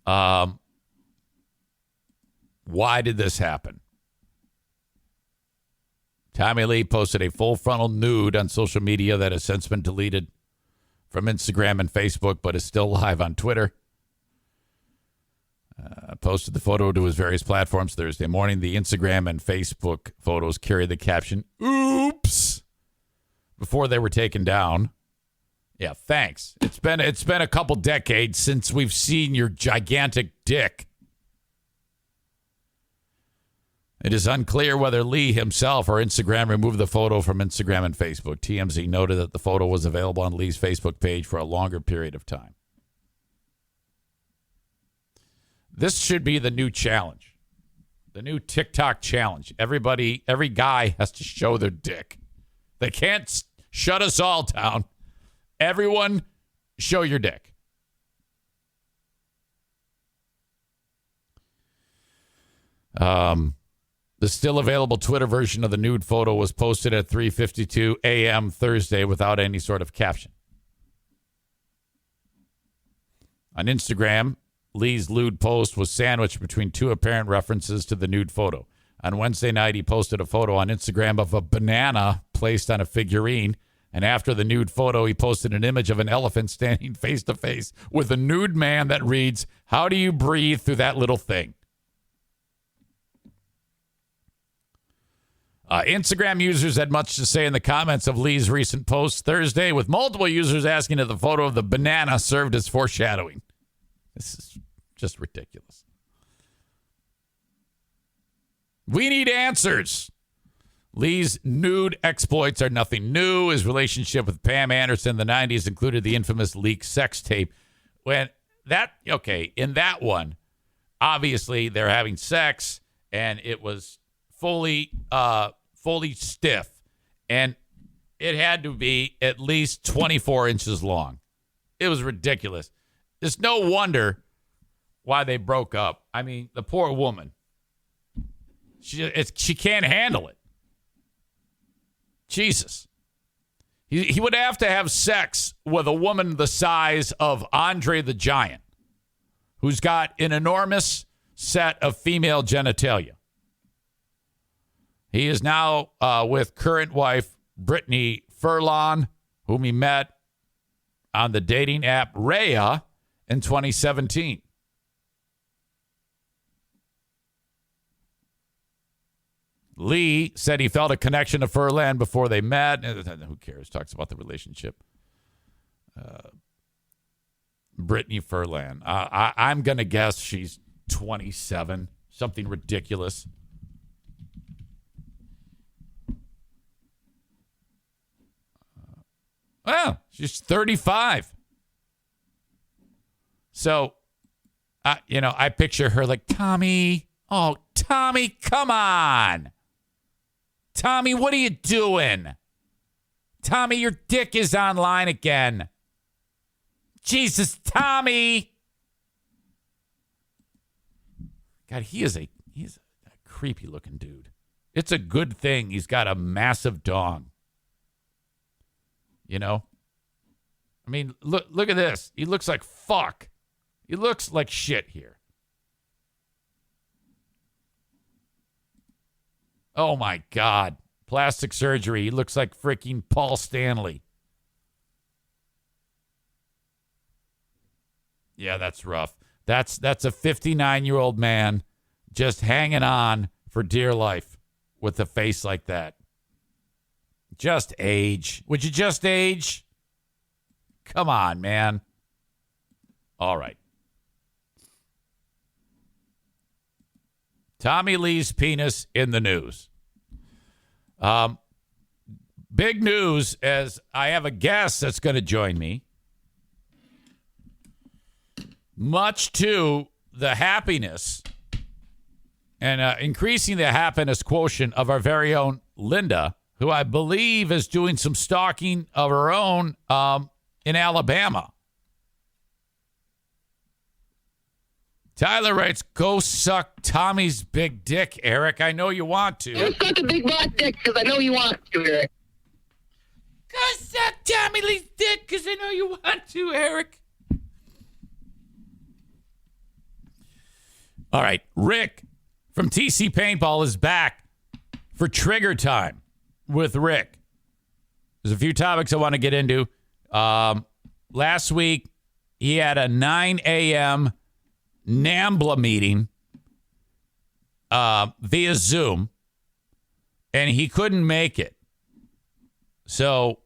Why did this happen? Tommy Lee posted a full frontal nude on social media that has since been deleted from Instagram and Facebook, but is still live on Twitter. Posted the photo to his various platforms Thursday morning. The Instagram and Facebook photos carry the caption, "Oops," before they were taken down. Yeah, thanks. It's been a couple decades since we've seen your gigantic dick. It is unclear whether Lee himself or Instagram removed the photo from Instagram and Facebook. TMZ noted that the photo was available on Lee's Facebook page for a longer period of time. This should be the new challenge. The new TikTok challenge. Every guy has to show their dick. They can't shut us all down. Everyone, show your dick. The still available Twitter version of the nude photo was posted at 3:52 a.m. Thursday without any sort of caption. On Instagram, Lee's lewd post was sandwiched between two apparent references to the nude photo. On Wednesday night, he posted a photo on Instagram of a banana placed on a figurine. And after the nude photo, he posted an image of an elephant standing face to face with a nude man that reads, "How do you breathe through that little thing?" Instagram users had much to say in the comments of Lee's recent post Thursday, with multiple users asking if the photo of the banana served as foreshadowing. This is just ridiculous. We need answers. Lee's nude exploits are nothing new. His relationship with Pam Anderson in the 90s included the infamous leaked sex tape. In that one, obviously they're having sex, and it was fully stiff, and it had to be at least 24 inches long. It was ridiculous. It's no wonder why they broke up. I mean, the poor woman. She can't handle it. Jesus. He would have to have sex with a woman the size of Andre the Giant, who's got an enormous set of female genitalia. He is now with current wife Brittany Furlan, whom he met on the dating app Raya in 2017. Lee said he felt a connection to Furlan before they met. Who cares? Talks about the relationship. Brittany Furlan. I'm going to guess she's 27. Something ridiculous. Well, she's 35. So, I picture her like, Tommy. Oh, Tommy, come on. Tommy, what are you doing? Tommy, your dick is online again. Jesus, Tommy. God, he's a creepy looking dude. It's a good thing he's got a massive dong. You know? I mean, look at this. He looks like fuck. He looks like shit here. Oh, my God. Plastic surgery. He looks like freaking Paul Stanley. Yeah, that's rough. That's a 59-year-old man just hanging on for dear life with a face like that. Just age. Would you just age? Come on, man. All right. Tommy Lee's penis in the news. Big news, as I have a guest that's going to join me. Much to the happiness and increasing the happiness quotient of our very own Linda, who I believe is doing some stalking of her own in Alabama. Tyler writes, go suck Tommy's big dick, Eric. I know you want to. Go suck a big black dick because I know you want to, Eric. Go suck Tommy Lee's dick because I know you want to, Eric. All right. Rick from TC Paintball is back for Trigger Time with Rick. There's a few topics I want to get into. Last week, he had a 9 a.m. NAMBLA meeting via Zoom, and he couldn't make it. So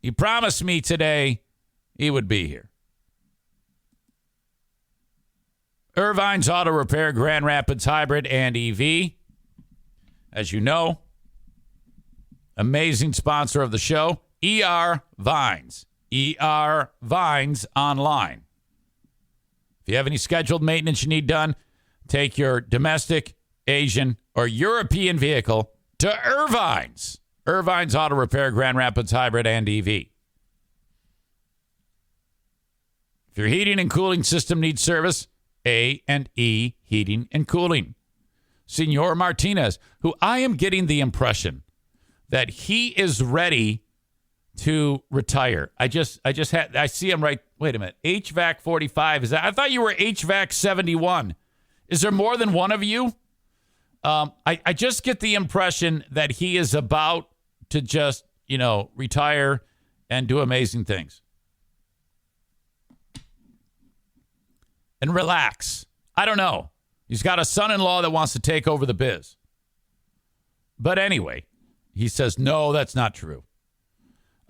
He promised me today he would be here. Irvine's Auto Repair, Grand Rapids Hybrid and EV. As you know, amazing sponsor of the show, ER Vines. ER Vines online. If you have any scheduled maintenance you need done, take your domestic, Asian, or European vehicle to Irvine's. Irvine's Auto Repair, Grand Rapids Hybrid and EV. If your heating and cooling system needs service, A&E Heating and Cooling. Senor Martinez, who I am getting the impression that he is ready to retire. I see him right. Wait a minute. HVAC 45. I thought you were HVAC 71. Is there more than one of you? I just get the impression that he is about to just, retire and do amazing things. And relax. I don't know. He's got a son-in-law that wants to take over the biz. But anyway, he says, no, that's not true.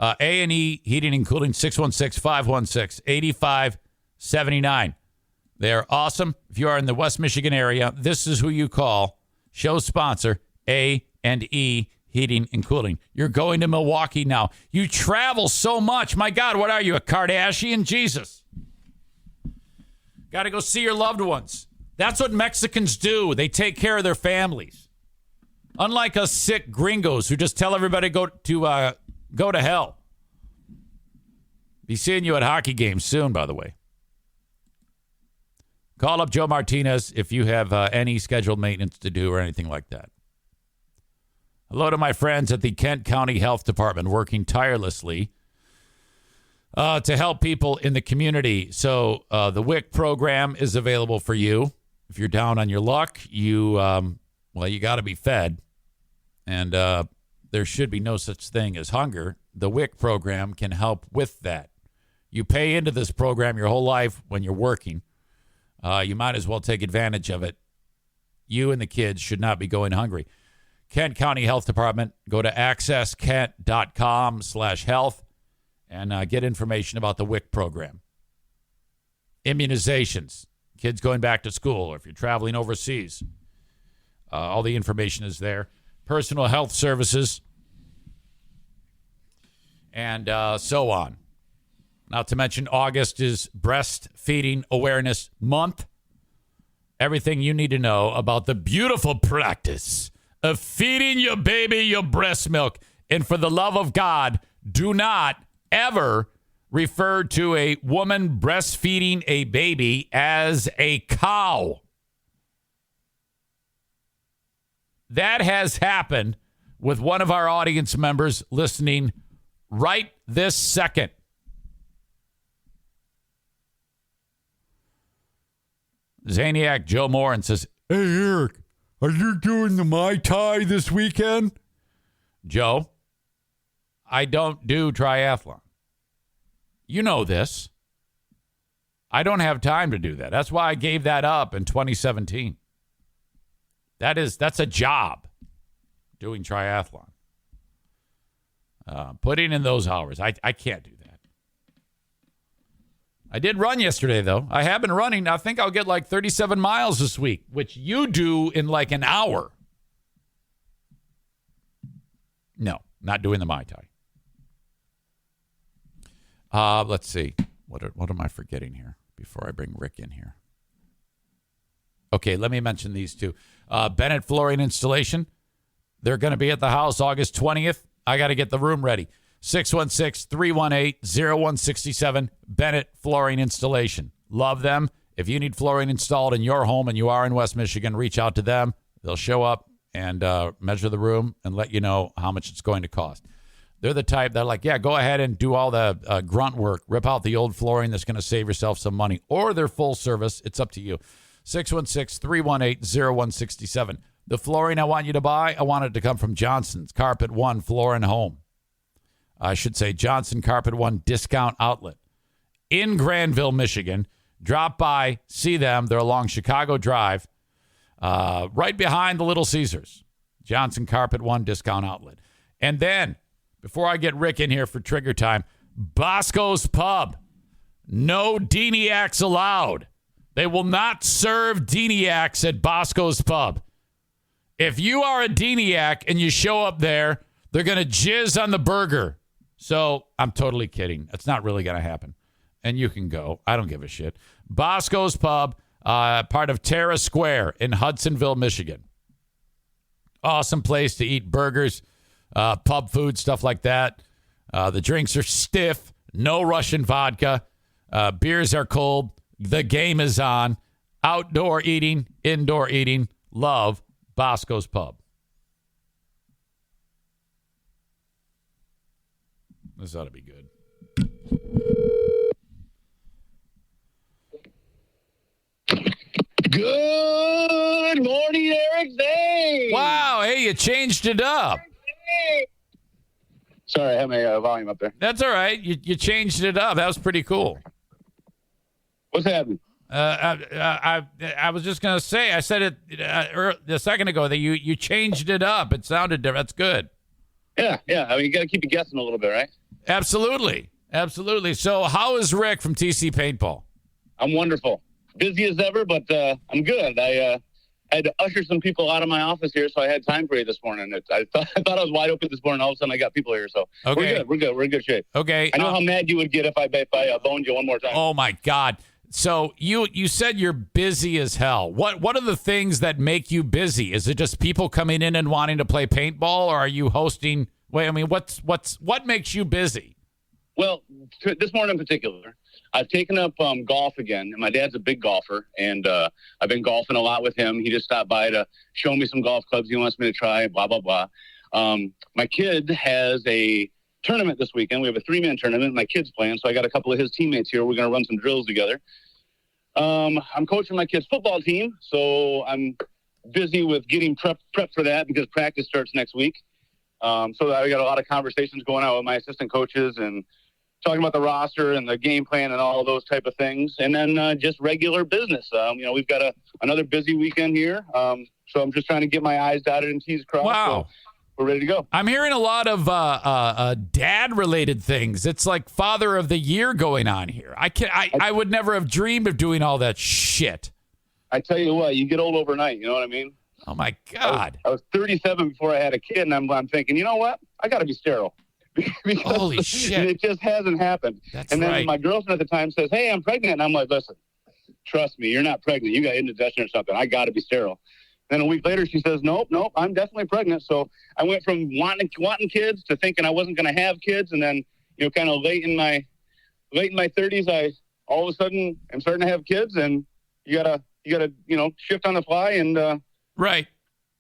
A&E Heating and Cooling, 616-516-8579. They're awesome. If you are in the West Michigan area, this is who you call. Show sponsor, A&E Heating and Cooling. You're going to Milwaukee now. You travel so much. My God, what are you, a Kardashian? Jesus. Got to go see your loved ones. That's what Mexicans do. They take care of their families. Unlike us sick gringos who just tell everybody go to hell. Be seeing you at hockey games soon, by the way. Call up Joe Martinez if you have any scheduled maintenance to do or anything like that. Hello to my friends at the Kent County Health Department working tirelessly to help people in the community. So the WIC program is available for you. If you're down on your luck, you got to be fed. And there should be no such thing as hunger. The WIC program can help with that. You pay into this program your whole life when you're working. You might as well take advantage of it. You and the kids should not be going hungry. Kent County Health Department, go to accesskent.com/health and get information about the WIC program. Immunizations, kids going back to school, or if you're traveling overseas, all the information is there. Personal health services, and so on. Not to mention August is Breastfeeding Awareness Month. Everything you need to know about the beautiful practice of feeding your baby your breast milk. And for the love of God, do not ever refer to a woman breastfeeding a baby as a cow. That has happened with one of our audience members listening right this second. Zaniac Joe Morin says, "Hey, Eric, are you doing the Mai Tai this weekend?" Joe, I don't do triathlon. You know this. I don't have time to do that. That's why I gave that up in 2017. That's a job, doing triathlon. Putting in those hours. I can't do that. I did run yesterday, though. I have been running. I think I'll get like 37 miles this week, which you do in like an hour. No, not doing the Mai Tai. Let's see. What am I forgetting here before I bring Rick in here? Okay, let me mention these two. Bennett Flooring Installation. They're going to be at the house August 20th. I got to get the room ready. 616-318-0167. Bennett Flooring Installation. Love them. If you need flooring installed in your home and you are in West Michigan, reach out to them. They'll show up and measure the room and let you know how much it's going to cost. They're the type that are like, yeah, go ahead and do all the grunt work. Rip out the old flooring. That's going to save yourself some money. Or they're full service. It's up to you. 616-318-0167. The flooring I want you to buy, I want it to come from Johnson's Carpet One Floor and Home. I should say Johnson Carpet One Discount Outlet in Granville, Michigan. Drop by, see them. They're along Chicago Drive, right behind the Little Caesars. Johnson Carpet One Discount Outlet. And then, before I get Rick in here for trigger time, Bosco's Pub. No Zaniacs allowed. They will not serve Zaniacs at Bosco's Pub. If you are a Zaniac and you show up there, they're going to jizz on the burger. So I'm totally kidding. That's not really going to happen. And you can go. I don't give a shit. Bosco's Pub, part of Terra Square in Hudsonville, Michigan. Awesome place to eat burgers, pub food, stuff like that. The drinks are stiff. No Russian vodka. Beers are cold. The game is on. Outdoor eating, indoor eating. Love Bosco's Pub. This ought to be good. Good morning, Eric Zane. Wow, hey, you changed it up. Sorry, I have my volume up there. That's all right. You changed it up. That was pretty cool. What's happening? I was just gonna say. I said it a second ago that you changed it up. It sounded different. That's good. Yeah. I mean, you got to keep you guessing a little bit, right? Absolutely. So, how is Rick from TC Paintball? I'm wonderful. Busy as ever, but I'm good. I had to usher some people out of my office here, so I had time for you this morning. I thought I was wide open this morning. All of a sudden, I got people here, so okay. We're good. We're in good shape. Okay. I know how mad you would get if I boned you one more time. Oh my God. So you said you're busy as hell. What are the things that make you busy? Is it just people coming in and wanting to play paintball, or are you hosting? Wait, I mean, what makes you busy? Well, this morning in particular, I've taken up golf again. My dad's a big golfer, and I've been golfing a lot with him. He just stopped by to show me some golf clubs he wants me to try, blah, blah, blah. My kid has a tournament this weekend. We have a 3-man tournament. My kid's playing, so I got a couple of his teammates here. We're going to run some drills together. I'm coaching my kid's football team, so I'm busy with getting prep for that because practice starts next week. So I got a lot of conversations going on with my assistant coaches and talking about the roster and the game plan and all of those type of things. And then just regular business. We've got another busy weekend here. So I'm just trying to get my I's dotted and T's crossed. Wow. So we're ready to go. I'm hearing a lot of dad-related things. It's like Father of the Year going on here. I would never have dreamed of doing all that shit. I tell you what, you get old overnight. You know what I mean? Oh, my God. I was 37 before I had a kid, and I'm thinking, you know what? I got to be sterile. Holy shit. It just hasn't happened. That's and then right. my girlfriend at the time says, hey, I'm pregnant. And I'm like, listen, trust me, you're not pregnant. You got indigestion or something. I got to be sterile. Then a week later, she says, nope, I'm definitely pregnant. So I went from wanting kids to thinking I wasn't going to have kids. And then, kind of late in my 30s, I all of a sudden am starting to have kids, and you gotta shift on the fly and right.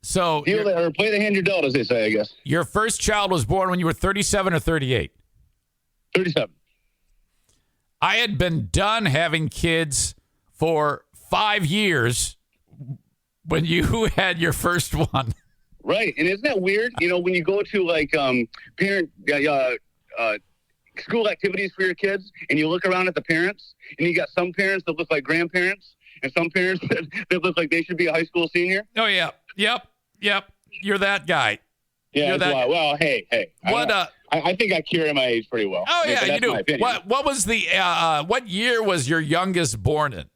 So or play the hand you're dealt, as they say, I guess. Your first child was born when you were 37 or 38? 37. I had been done having kids for 5 years when you had your first one. Right. And isn't that weird? When you go to like parent school activities for your kids and you look around at the parents and you got some parents that look like grandparents and some parents that look like they should be a high school senior. Oh, yeah. Yep. You're that guy. Yeah. Well, hey. I think I carry my age pretty well. Oh, yeah, you do. What was what year was your youngest born in?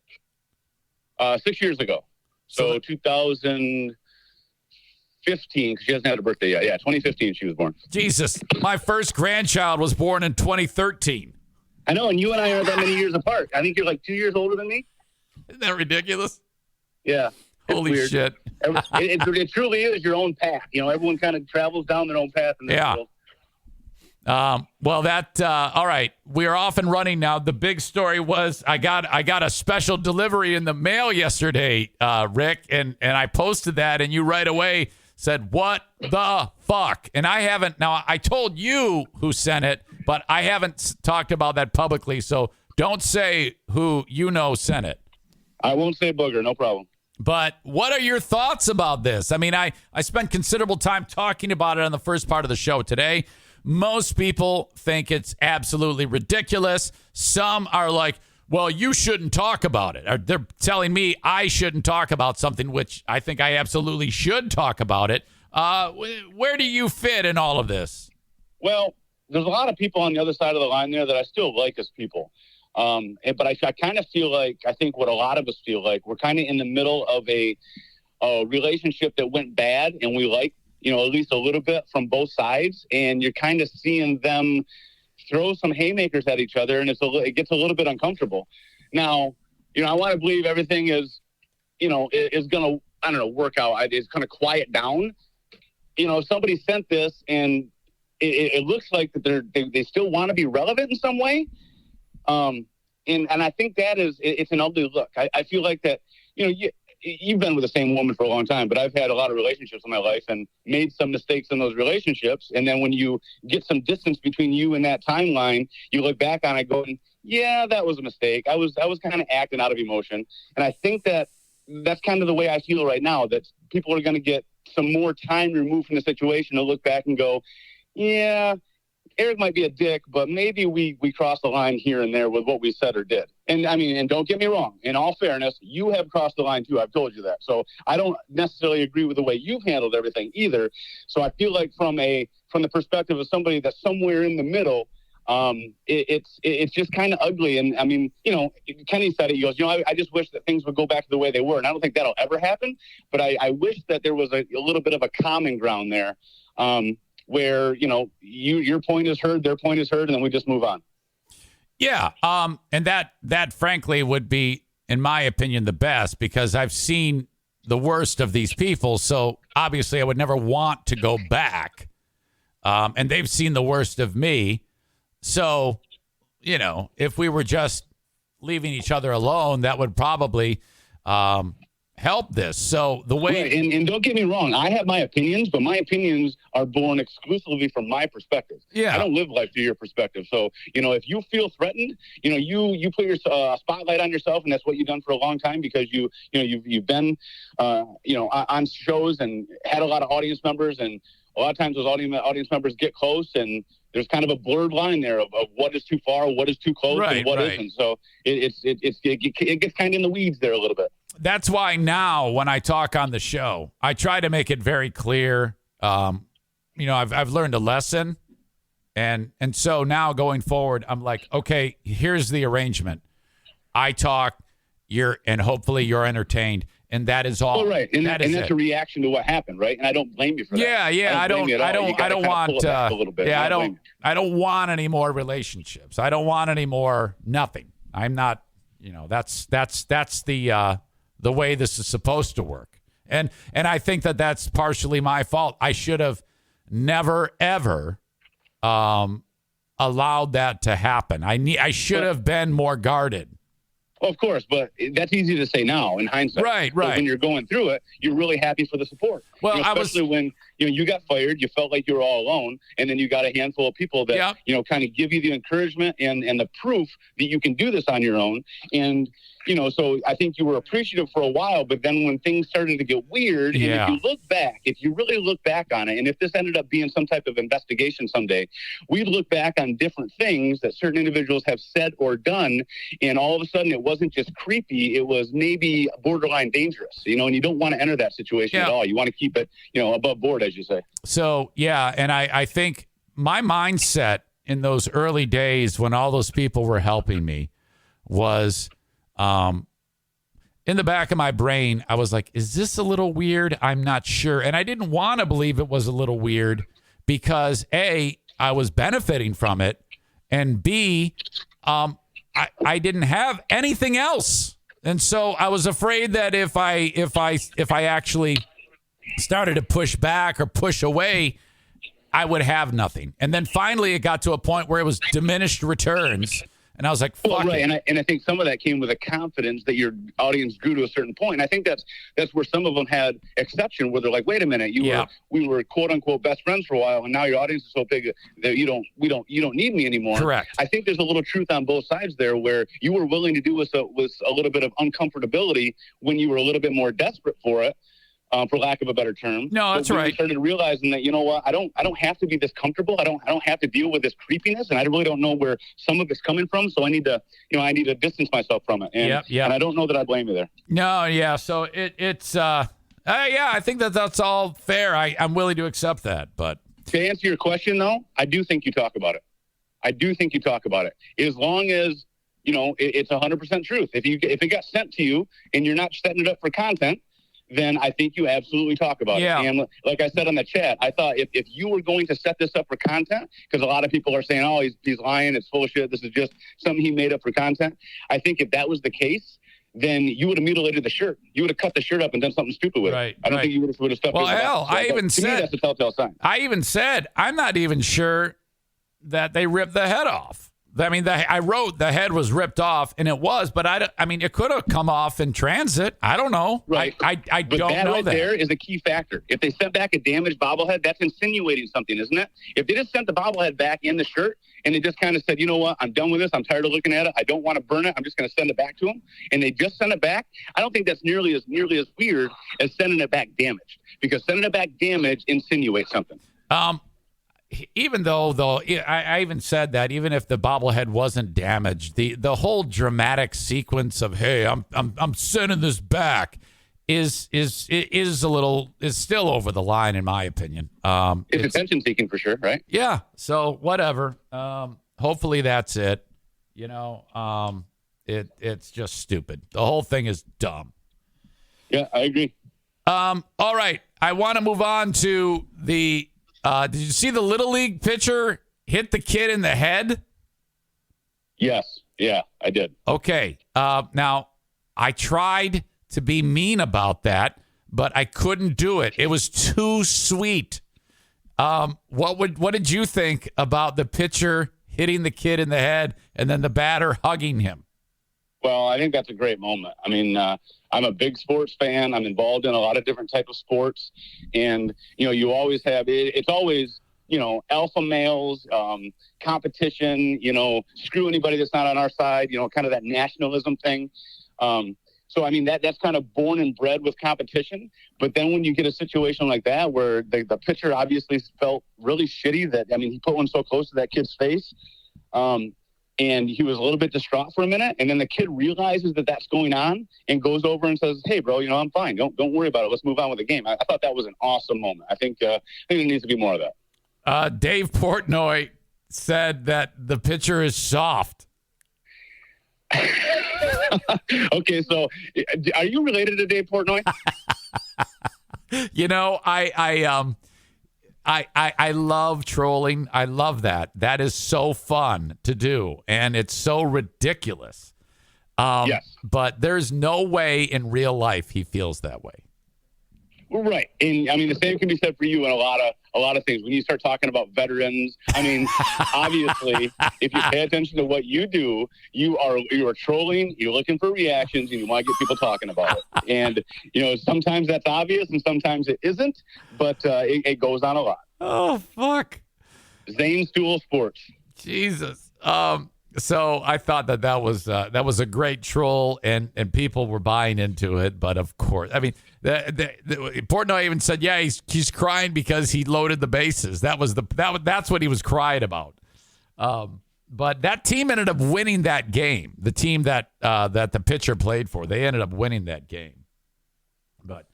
6 years ago. So 2015, because she hasn't had a birthday yet. Yeah, 2015 she was born. Jesus. My first grandchild was born in 2013. I know, and you and I are that many years apart. I think you're like 2 years older than me. Isn't that ridiculous? Yeah. Holy weird. shit. It truly is your own path. Everyone kind of travels down their own path in this world. Well, all right. We are off and running now. The big story was I got a special delivery in the mail yesterday, Rick, and I posted that, and you right away said, what the fuck? And I haven't. Now, I told you who sent it, but I haven't talked about that publicly, so don't say who sent it. I won't say booger, no problem. But what are your thoughts about this? I mean, I spent considerable time talking about it on the first part of the show today. Most people think it's absolutely ridiculous. Some are like, well, you shouldn't talk about it. Or they're telling me I shouldn't talk about something, which I think I absolutely should talk about it. Where do you fit in all of this? Well, there's a lot of people on the other side of the line there that I still like as people. But I kind of feel like, I think what a lot of us feel like, we're kind of in the middle of a relationship that went bad, and we like, at least a little bit from both sides, and you're kind of seeing them throw some haymakers at each other, and it gets a little bit uncomfortable. Now, I want to believe everything is going to, I don't know, work out. It's going to quiet down. Somebody sent this, and it looks like that they still want to be relevant in some way. And I think it's an ugly look. I feel like that, you've been with the same woman for a long time, but I've had a lot of relationships in my life and made some mistakes in those relationships. And then when you get some distance between you and that timeline, you look back on it going, yeah, that was a mistake. I was kind of acting out of emotion. And I think that's kind of the way I feel right now, that people are going to get some more time removed from the situation to look back and go, yeah, Eric might be a dick, but maybe we crossed the line here and there with what we said or did. And and don't get me wrong, in all fairness, you have crossed the line too. I've told you that. So I don't necessarily agree with the way you've handled everything either. So I feel like from the perspective of somebody that's somewhere in the middle, it's just kind of ugly. And Kenny said it. He goes, I just wish that things would go back to the way they were. And I don't think that'll ever happen. But I wish that there was a little bit of a common ground there, where your point is heard, their point is heard, and then we just move on. Yeah, and that frankly would be, in my opinion, the best, because I've seen the worst of these people. So obviously, I would never want to go back. And they've seen the worst of me. So, if we were just leaving each other alone, that would probably help this. So the way, right. And don't get me wrong, I have my opinions, but my opinions are born exclusively from my perspective. Yeah, I don't live life through your perspective. So if you feel threatened, you put your spotlight on yourself, and that's what you've done for a long time, because you've been on shows and had a lot of audience members, and a lot of times those audience members get close, and there's kind of a blurred line there of what is too far, what is too close, and what isn't. So it gets kind of in the weeds there a little bit. That's why now when I talk on the show, I try to make it very clear. I've learned a lesson, and so now going forward, I'm like, okay, here's the arrangement. I talk, and hopefully you're entertained, and that is all. Well, right, and that's a reaction to what happened, right? And I don't blame you for that. Yeah, I don't want. I don't want any more relationships. I don't want any more nothing. I'm not. That's the way this is supposed to work. And I think that that's partially my fault. I should have never, ever allowed that to happen. I should have been more guarded. Well, of course, but that's easy to say now in hindsight. Right. But when you're going through it, you're really happy for the support. Well, especially when you got fired, you felt like you were all alone, and then you got a handful of people that kind of give you the encouragement and the proof that you can do this on your own. And so I think you were appreciative for a while, but then when things started to get weird, and if you really look back on it, and if this ended up being some type of investigation someday, we'd look back on different things that certain individuals have said or done, and all of a sudden it wasn't just creepy, it was maybe borderline dangerous, and you don't want to enter that situation at all. You want to keep it, above board, as you say. So, and I think my mindset in those early days when all those people were helping me was, in the back of my brain, I was like, is this a little weird? I'm not sure. And I didn't want to believe it was a little weird because A, I was benefiting from it, and B, I didn't have anything else. And so I was afraid that if I actually started to push back or push away, I would have nothing. And then finally it got to a point where it was diminished returns. And I was like, fuck it. And I think some of that came with a confidence that your audience grew to a certain point. And I think that's where some of them had exception, where they're like, wait a minute, we were quote unquote best friends for a while, and now your audience is so big that you don't need me anymore. Correct. I think there's a little truth on both sides there, where you were willing to do with a little bit of uncomfortability when you were a little bit more desperate for it. For lack of a better term. No, that's right. I started realizing that, I don't have to be this comfortable. I don't have to deal with this creepiness, and I really don't know where some of it's coming from. So I need to distance myself from it. And, and I don't know that I blame you there. No, yeah. So it's I think that's all fair. I'm willing to accept that. But to answer your question, though, I do think you talk about it. I do think you talk about it. As long as, it's 100% truth. If it got sent to you and you're not setting it up for content, then I think you absolutely talk about it. And like I said on the chat, I thought if you were going to set this up for content, because a lot of people are saying, oh, he's lying, it's full of shit, this is just something he made up for content. I think if that was the case, then you would have mutilated the shirt. You would have cut the shirt up and done something stupid with it. I don't think you would have stuck it. Well, hell, I even said that's a telltale sign. I even said I'm not even sure that they ripped the head off. I mean, I wrote the head was ripped off, and it was, but it could have come off in transit. I don't know. Right. I but don't know right that. There is a key factor. If they sent back a damaged bobblehead, that's insinuating something, isn't it? If they just sent the bobblehead back in the shirt and they just kind of said, you know what, I'm done with this. I'm tired of looking at it. I don't want to burn it. I'm just going to send it back to them. And they just send it back. I don't think that's nearly as weird as sending it back damaged, because sending it back damaged insinuates something. Even though I even said that even if the bobblehead wasn't damaged, the whole dramatic sequence of, hey, I'm sending this back is still over the line, in my opinion. It's attention seeking for sure, right? Yeah. So whatever. Hopefully that's it. It's just stupid. The whole thing is dumb. Yeah, I agree. All right. I want to move on to the. Did you see the Little League pitcher hit the kid in the head? Yes. Yeah, I did. Okay. Now, I tried to be mean about that, but I couldn't do it. It was too sweet. What did you think about the pitcher hitting the kid in the head and then the batter hugging him? Well, I think that's a great moment. I mean, I'm a big sports fan. I'm involved in a lot of different types of sports. And, you always have, it's always, alpha males, competition, screw anybody that's not on our side, kind of that nationalism thing. So, I mean, that's kind of born and bred with competition. But then when you get a situation like that where the pitcher obviously felt really shitty he put one so close to that kid's face. And he was a little bit distraught for a minute. And then the kid realizes that that's going on and goes over and says, hey, bro, I'm fine. Don't worry about it. Let's move on with the game. I thought that was an awesome moment. I think there needs to be more of that. Dave Portnoy said that the pitcher is soft. Okay, so are you related to Dave Portnoy? I love trolling. I love that. That is so fun to do, and it's so ridiculous. Yes. But there's no way in real life he feels that way. Right. And I mean, the same can be said for you in a lot of things. When you start talking about veterans, I mean, obviously, if you pay attention to what you do, you are trolling, you're looking for reactions, and you want to get people talking about it. And, sometimes that's obvious and sometimes it isn't, but it goes on a lot. Oh, fuck. Zane Stool Sports. Jesus. So I thought that was a great troll, and people were buying into it. But of course, I mean, Portnoy even said, yeah, he's crying because he loaded the bases. That's what he was crying about. But that team ended up winning that game. The team that the pitcher played for, they ended up winning that game. But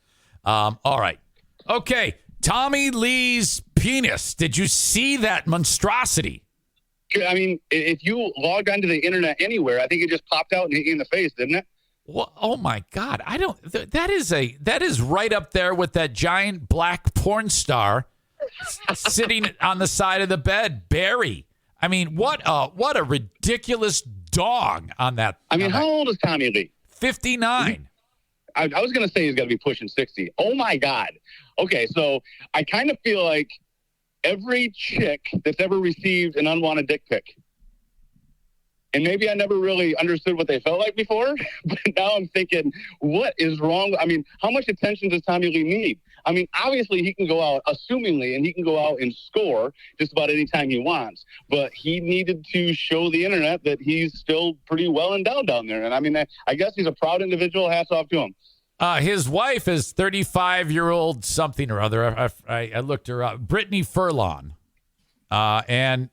all right, okay, Tommy Lee's penis. Did you see that monstrosity? I mean, if you logged onto the internet anywhere, I think it just popped out and hit you in the face, didn't it? Well, oh my God! That is right up there with that giant black porn star sitting on the side of the bed, Barry. I mean, what a ridiculous dog on that. I mean, how old is Tommy Lee? 59. I was going to say he's got to be pushing 60. Oh my God. Okay, so I kind of feel like every chick that's ever received an unwanted dick pic, and maybe I never really understood what they felt like before, but now I'm thinking, what is wrong? I mean, how much attention does Tommy Lee need? I mean, obviously he can go out, assumingly, and he can go out and score just about any time he wants, but he needed to show the internet that he's still pretty well endowed down there. And I mean, I guess he's a proud individual. Hats off to him. His wife is 35-year-old something or other. I looked her up, Brittany Furlan. And,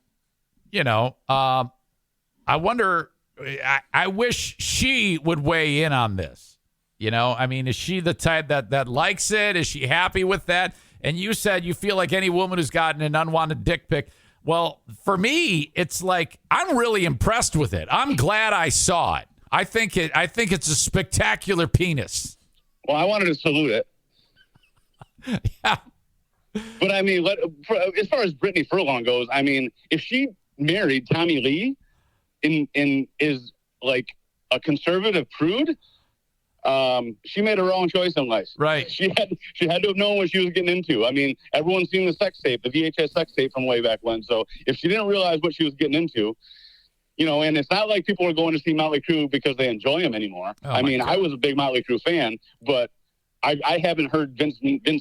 I wonder, I wish she would weigh in on this. I mean, is she the type that likes it? Is she happy with that? And you said you feel like any woman who's gotten an unwanted dick pic Well, for me, it's like I'm really impressed with it. I'm glad I saw it. I think it's a spectacular penis. Well, I wanted to salute it. Yeah. But I mean, as far as Brittany Furlong goes, I mean, if she married Tommy Lee and is like a conservative prude, she made her own choice in life. Right. She had to have known what she was getting into. I mean, everyone's seen the sex tape, the VHS sex tape from way back when. So if she didn't realize what she was getting into, you know, and it's not like people are going to see Motley Crue because they enjoy him anymore. Oh, I mean, God. I was a big Motley Crue fan, but I haven't heard Vince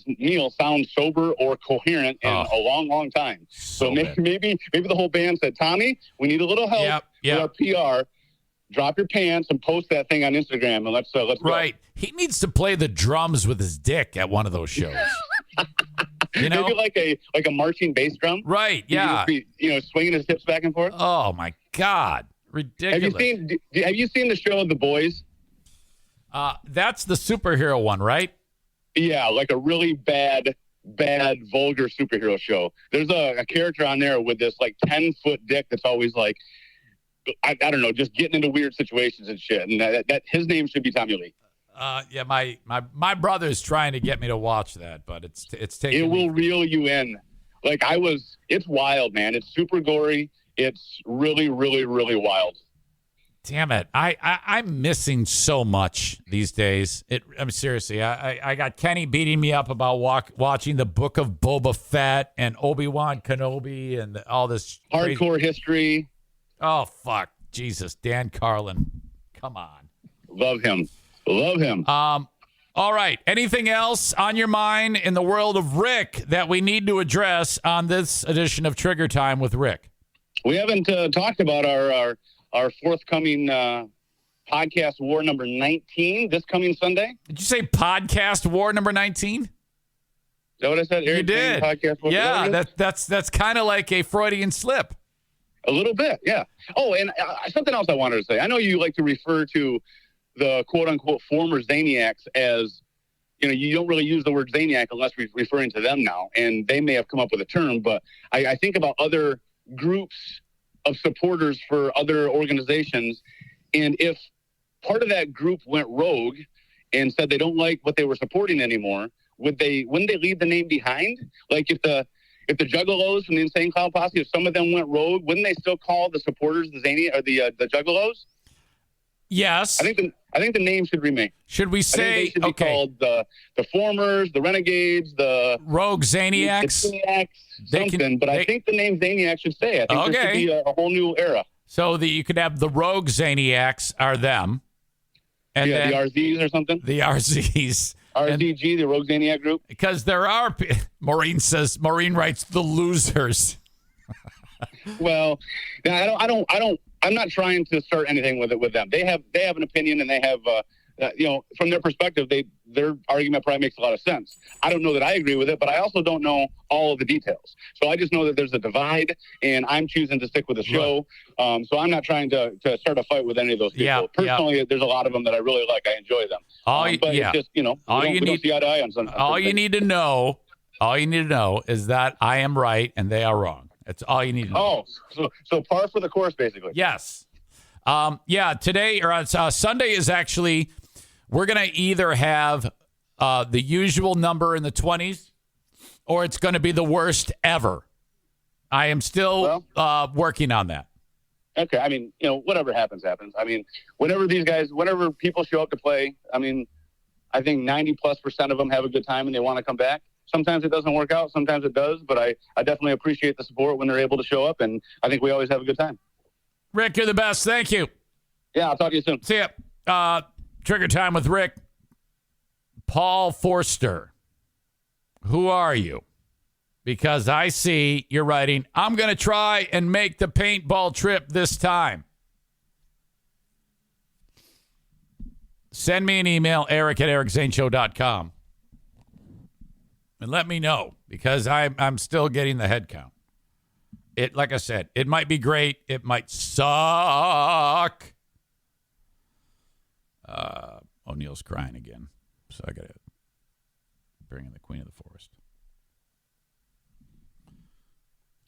Neil sound sober or coherent in a long, long time. So maybe the whole band said, Tommy, we need a little help with our PR. Drop your pants and post that thing on Instagram, and let's go. Right. He needs to play the drums with his dick at one of those shows. You know, maybe like a marching bass drum. Right. Yeah. Swinging his hips back and forth. Oh my God, ridiculous. Have you seen the show The Boys? That's the superhero one, right? Yeah, like a really bad, vulgar superhero show. There's a character on there with this like 10-foot dick that's always like, I don't know, just getting into weird situations and shit. And that his name should be Tommy Lee. Yeah, my brother's trying to get me to watch that, but it's taking. It will reel you in. Like it's wild, man. It's super gory. It's really, really, really wild. Damn it. I'm missing so much these days. I'm seriously, I got Kenny beating me up about watching the Book of Boba Fett and Obi-Wan Kenobi and all this hardcore history. Oh, fuck. Jesus. Dan Carlin. Come on. Love him. All right. Anything else on your mind in the world of Rick that we need to address on this edition of Trigger Time with Rick? We haven't talked about our forthcoming podcast war number 19 this coming Sunday. Did you say podcast war number 19? Is that what I said? You did. Podcast war. Yeah, that's kind of like a Freudian slip. A little bit, yeah. Oh, and something else I wanted to say. I know you like to refer to the quote-unquote former Zaniacs as, you don't really use the word Zaniac unless we're referring to them now, and they may have come up with a term, but I think about other groups of supporters for other organizations, and if part of that group went rogue and said they don't like what they were supporting anymore, wouldn't they leave the name behind? Like if the Juggalos from the Insane Clown Posse, if some of them went rogue, wouldn't they still call the supporters the Zania or the Juggalos? Yes. I think the name should remain. Should we say they should be called the Formers, the Renegades, the Rogue Zaniacs? The Zaniacs, I think the name Zaniac should stay. I think there should be a whole new era. So that you could have the Rogue Zaniacs are them. And then the RZs or something? The RZs. RZG, the Rogue Zaniac group? Because there are, Maureen writes, the losers. Well, I'm not trying to start anything with them. They have an opinion, and they have, from their perspective, their argument probably makes a lot of sense. I don't know that I agree with it, but I also don't know all of the details. So I just know that there's a divide, and I'm choosing to stick with the show. So I'm not trying to start a fight with any of those people. Yeah, personally, there's a lot of them that I really like. I enjoy them. But it's just, we don't see eye to eye on some. All you need to know is that I am right and they are wrong. That's all you need to know. Oh, so par for the course, basically. Yes. Today or Sunday is actually, we're going to either have the usual number in the 20s or it's going to be the worst ever. I am still working on that. Okay. I mean, whatever happens. I mean, whenever people show up to play, I mean, I think 90+% of them have a good time and they want to come back. Sometimes it doesn't work out. Sometimes it does. But I definitely appreciate the support when they're able to show up. And I think we always have a good time. Rick, you're the best. Thank you. Yeah, I'll talk to you soon. See ya. Trigger Time with Rick. Paul Forster. Who are you? Because I see you're writing, I'm going to try and make the paintball trip this time. Send me an email, eric@ericzaneshow.com. And let me know, because I'm still getting the head count. Like I said, it might be great. It might suck. O'Neill's crying again. So I got to bring in the Queen of the Forest.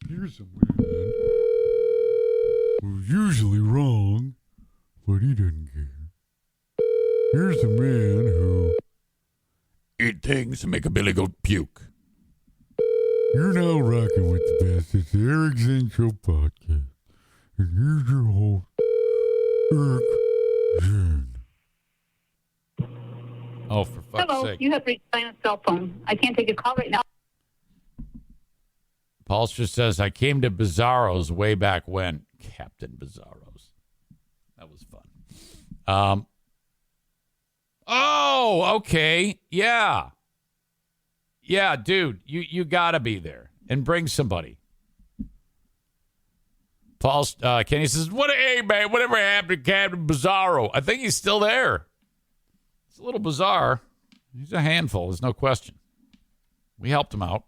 Here's a man who's usually wrong, but he doesn't care. Here's a man who eat things and make a billy goat puke. You're now rocking with the best. It's the Eric Zane Show Podcast. And here's your host, Eric Zane. Oh, for fuck's Hello, sake. you have reached my cell phone. I can't take a call right now. Paulster says, I came to Bizarro's way back when. Captain Bizarro's. That was fun. Oh, okay. Yeah. Yeah, dude, you got to be there and bring somebody. Kenny says, hey, man, whatever happened to Captain Bizarro? I think he's still there. It's a little bizarre. He's a handful. There's no question. We helped him out.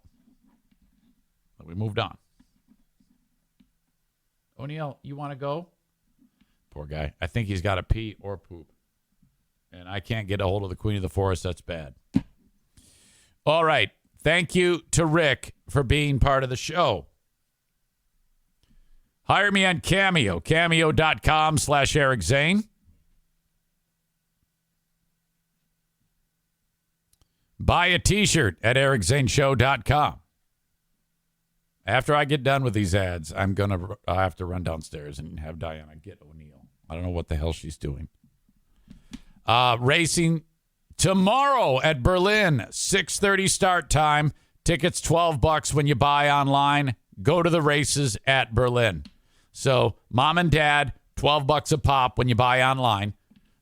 But we moved on. O'Neill, you want to go? Poor guy. I think he's got to pee or poop. And I can't get a hold of the Queen of the Forest. That's bad. All right. Thank you to Rick for being part of the show. Hire me on Cameo. Cameo.com/Eric Zane. Buy a t-shirt at ericzaneshow.com. After I get done with these ads, I have to run downstairs and have Diana get O'Neill. I don't know what the hell she's doing. Racing tomorrow at Berlin, 6:30 start time. Tickets $12 when you buy online. Go to the races at Berlin. So mom and dad, $12 a pop when you buy online.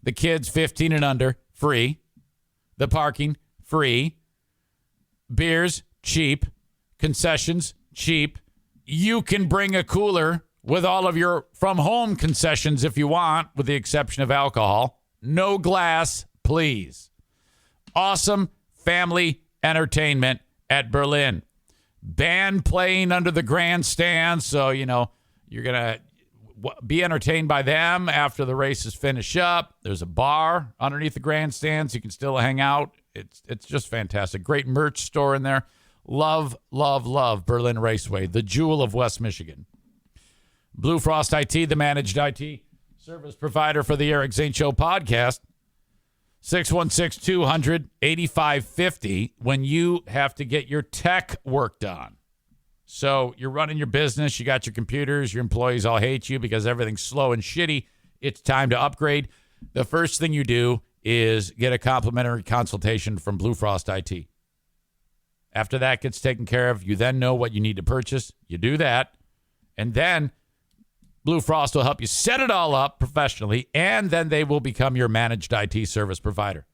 The kids, 15 and under, free. The parking, free. Beers, cheap. Concessions, cheap. You can bring a cooler with all of your from-home concessions if you want, with the exception of alcohol. No glass, please. Awesome family entertainment at Berlin. Band playing under the grandstand, so, you're going to be entertained by them after the races finish up. There's a bar underneath the grandstands. You can still hang out. It's just fantastic. Great merch store in there. Love, love, love Berlin Raceway, the jewel of West Michigan. Blue Frost IT, the managed IT service provider for the Eric Zane Show podcast. 616-200-8550 when you have to get your tech worked on. So you're running your business, you got your computers, your employees all hate you because everything's slow and shitty. It's time to upgrade. The first thing you do is get a complimentary consultation from Blue Frost IT. After that gets taken care of, you then know what you need to purchase. You do that, and then Blue Frost will help you set it all up professionally, and then they will become your managed IT service provider.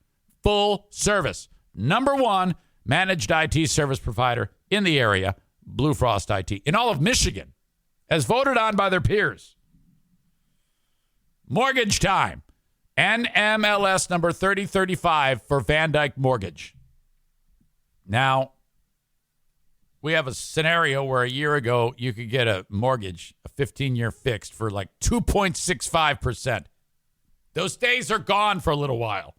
Full service. Number one managed IT service provider in the area, Blue Frost IT. In all of Michigan, as voted on by their peers. Mortgage time. NMLS number 3035 for Van Dyke Mortgage. Now, we have a scenario where a year ago you could get a mortgage, a 15-year fixed, for like 2.65%. Those days are gone for a little while.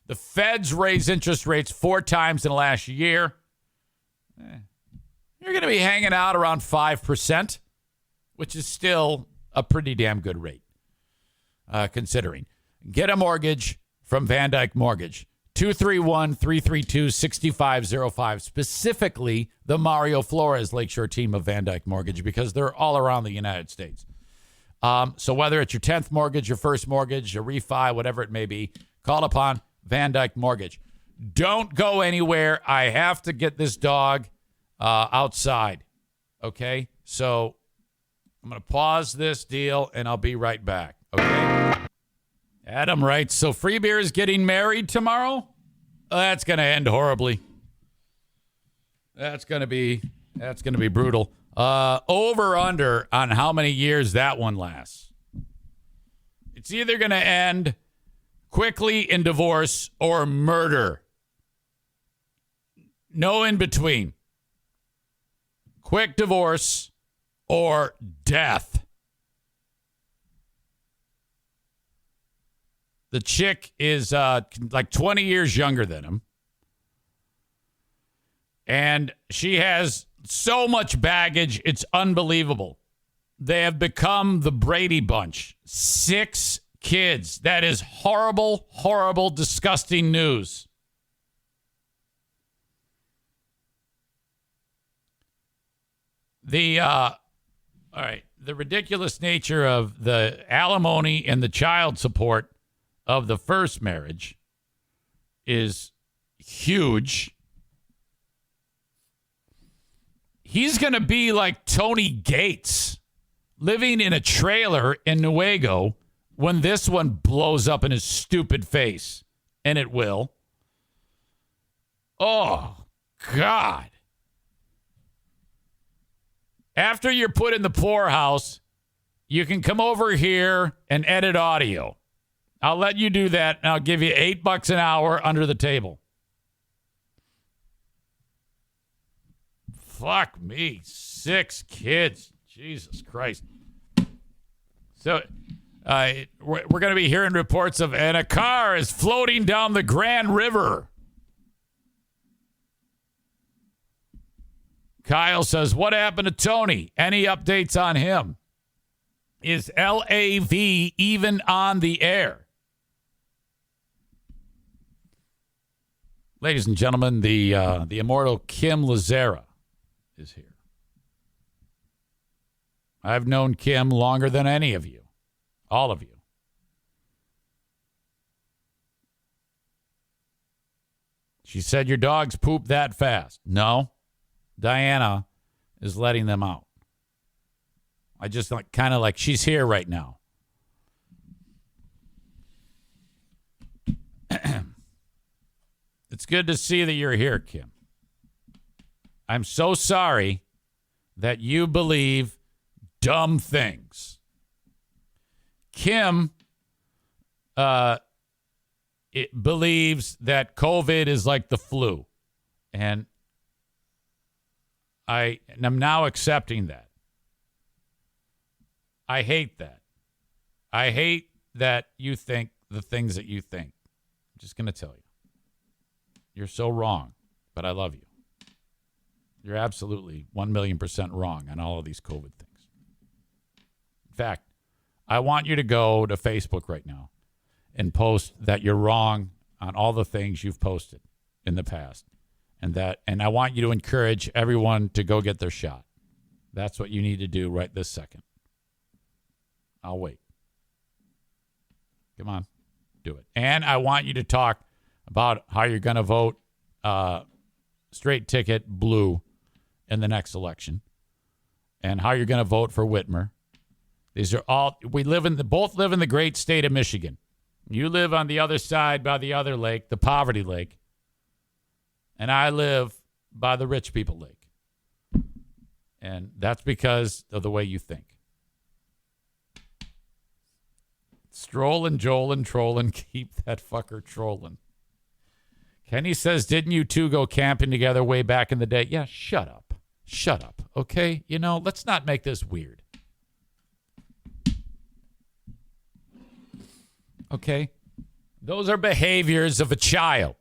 The Feds raised interest rates 4 times in the last year. You're going to be hanging out around 5%, which is still a pretty damn good rate, considering. Get a mortgage from Van Dyke Mortgage. 231-332-6505. Specifically, the Mario Flores Lakeshore team of Van Dyke Mortgage, because they're all around the United States. So whether it's your 10th mortgage, your first mortgage, a refi, whatever it may be, call upon Van Dyke Mortgage. Don't go anywhere. I have to get this dog outside. Okay? So I'm going to pause this deal, and I'll be right back. Okay? Adam writes, so Free Beer is getting married tomorrow? That's going to end horribly. That's going to be brutal. Over under on how many years that one lasts. It's either going to end quickly in divorce or murder. No in between. Quick divorce or death. The chick is like 20 years younger than him. And she has so much baggage. It's unbelievable. They have become the Brady Bunch. 6 kids. That is horrible, horrible, disgusting news. All right, the ridiculous nature of the alimony and the child support of the first marriage is huge. He's going to be like Tony Gates, living in a trailer in Newego when this one blows up in his stupid face. And it will. Oh, God. After you're put in the poorhouse, you can come over here and edit audio. I'll let you do that, and I'll give you $8 an hour under the table. Fuck me. 6 kids. Jesus Christ. So we're going to be hearing reports of, and a car is floating down the Grand River. Kyle says, what happened to Tony? Any updates on him? Is LAV even on the air? Ladies and gentlemen, the immortal Kim Lazera is here. I've known Kim longer than any of you. All of you. She said your dogs poop that fast. No. Diana is letting them out. I just kind of like she's here right now. It's good to see that you're here, Kim. I'm so sorry that you believe dumb things. Kim believes that COVID is like the flu. And I'm now accepting that. I hate that. I hate that you think the things that you think. I'm just going to tell you. You're so wrong, but I love you. You're absolutely 1,000,000% wrong on all of these COVID things. In fact, I want you to go to Facebook right now and post that you're wrong on all the things you've posted in the past. And I want you to encourage everyone to go get their shot. That's what you need to do right this second. I'll wait. Come on, do it. And I want you to talk about how you're going to vote straight ticket blue in the next election, and how you're going to vote for Whitmer. These are all both live in the great state of Michigan. You live on the other side by the other lake, the poverty lake, and I live by the rich people lake. And that's because of the way you think. Strolling, Jolin, trolling, keep that fucker trolling. Kenny says, didn't you two go camping together way back in the day? Yeah, shut up. Shut up, okay? You know, let's not make this weird. Okay? Those are behaviors of a child.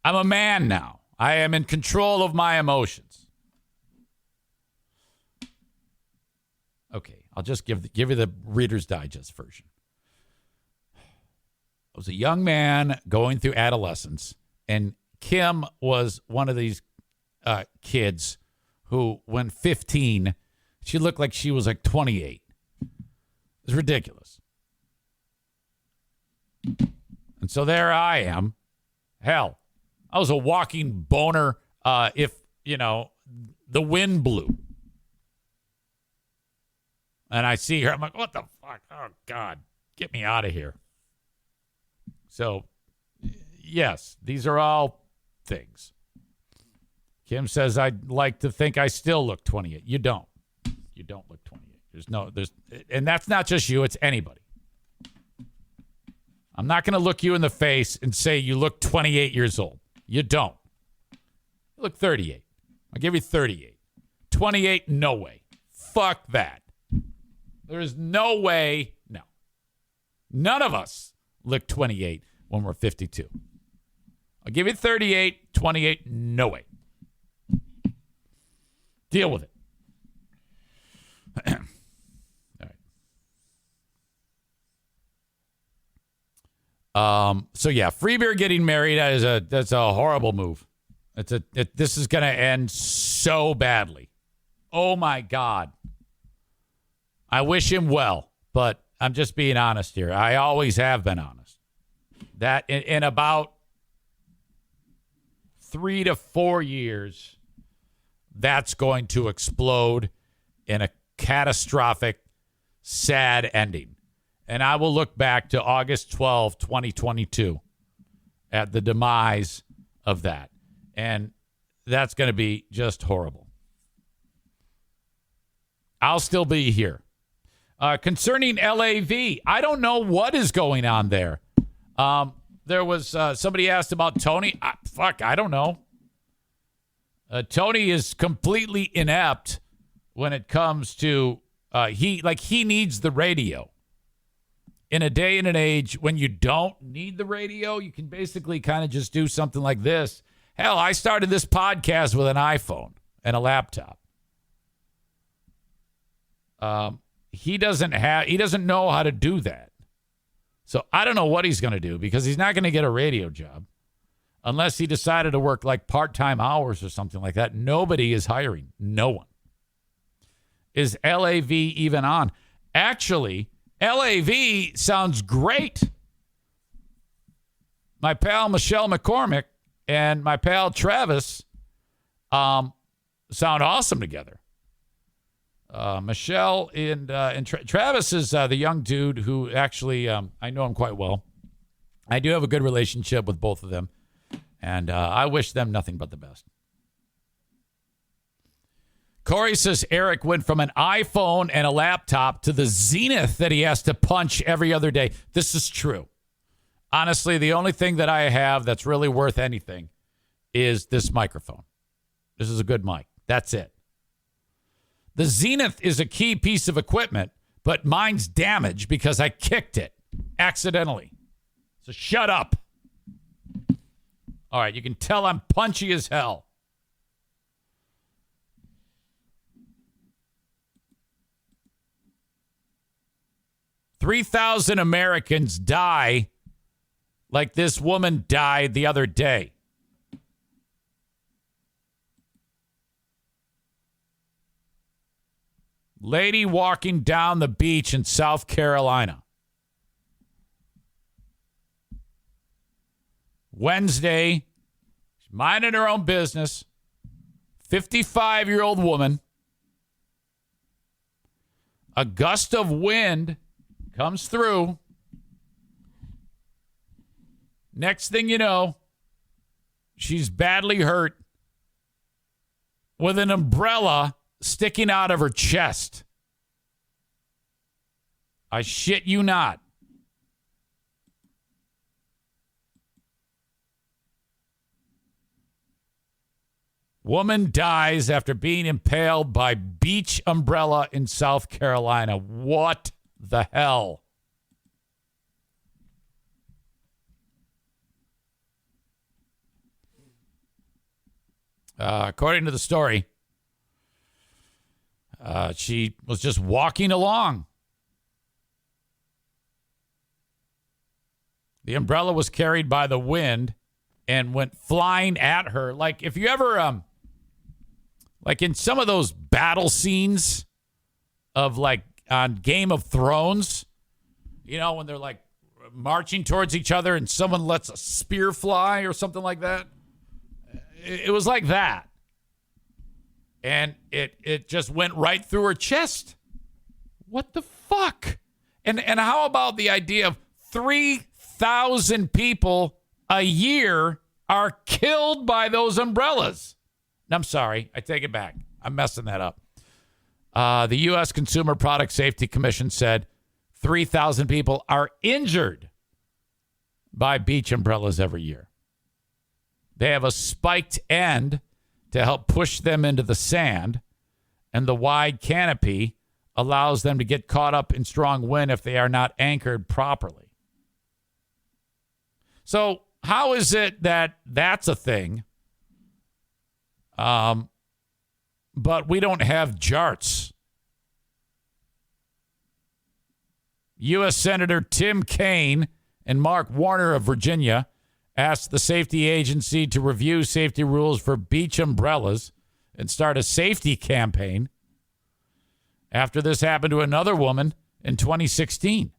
I'm a man now. I am in control of my emotions. Okay, I'll just give you the Reader's Digest version. I was a young man going through adolescence, and Kim was one of these kids who, when 15, she looked like she was like 28. It was ridiculous. And so there I am. Hell, I was a walking boner if, the wind blew. And I see her. I'm like, what the fuck? Oh, God, get me out of here. So, yes, these are all things. Kim says, I'd like to think I still look 28. You don't. You don't look 28. And that's not just you, it's anybody. I'm not going to look you in the face and say you look 28 years old. You don't. You look 38. I'll give you 38. 28, no way. Fuck that. There is no way. No. None of us look 28 when we're 52. I'll give you 38, 28, no way. Deal with it. All right. So yeah, Freebeer getting married that's a horrible move. This is going to end so badly. Oh my God. I wish him well, but I'm just being honest here. I always have been honest. That in about 3 to 4 years, that's going to explode in a catastrophic, sad ending. And I will look back to August 12, 2022 at the demise of that. And that's going to be just horrible. I'll still be here. Concerning LAV, I don't know what is going on there. There was somebody asked about Tony. I don't know. Tony is completely inept when it comes to he needs the radio. In a day and an age when you don't need the radio, you can basically kind of just do something like this. Hell, I started this podcast with an iPhone and a laptop. He doesn't know how to do that. So I don't know what he's going to do because he's not going to get a radio job unless he decided to work like part-time hours or something like that. Nobody is hiring. No one. Is LAV even on? Actually, LAV sounds great. My pal Michelle McCormick and my pal Travis sound awesome together. Michelle and Travis is the young dude who actually I know him quite well. I do have a good relationship with both of them, and I wish them nothing but the best. Corey says Eric went from an iPhone and a laptop to the Zenith that he has to punch every other day. This is true. Honestly, the only thing that I have that's really worth anything is this microphone. This is a good mic. That's it. The Zenith is a key piece of equipment, but mine's damaged because I kicked it accidentally. So shut up. All right, you can tell I'm punchy as hell. $3,000 Americans die like this woman died the other day. Lady walking down the beach in South Carolina. Wednesday, she's minding her own business. 55-year-old woman. A gust of wind comes through. Next thing you know, she's badly hurt with an umbrella sticking out of her chest. I shit you not. Woman dies after being impaled by beach umbrella in South Carolina. What the hell? According to the story, she was just walking along. The umbrella was carried by the wind and went flying at her. Like if you ever, like in some of those battle scenes of like on Game of Thrones, you know, when they're like marching towards each other and someone lets a spear fly or something like that. It was like that. And it just went right through her chest. What the fuck? And how about the idea of 3,000 people a year are killed by those umbrellas? I'm sorry. I take it back. I'm messing that up. The U.S. Consumer Product Safety Commission said 3,000 people are injured by beach umbrellas every year. They have a spiked end to help push them into the sand, and the wide canopy allows them to get caught up in strong wind if they are not anchored properly. So how is it that that's a thing? but we don't have jarts. U.S. Senator Tim Kaine and Mark Warner of Virginia asked the safety agency to review safety rules for beach umbrellas and start a safety campaign after this happened to another woman in 2016.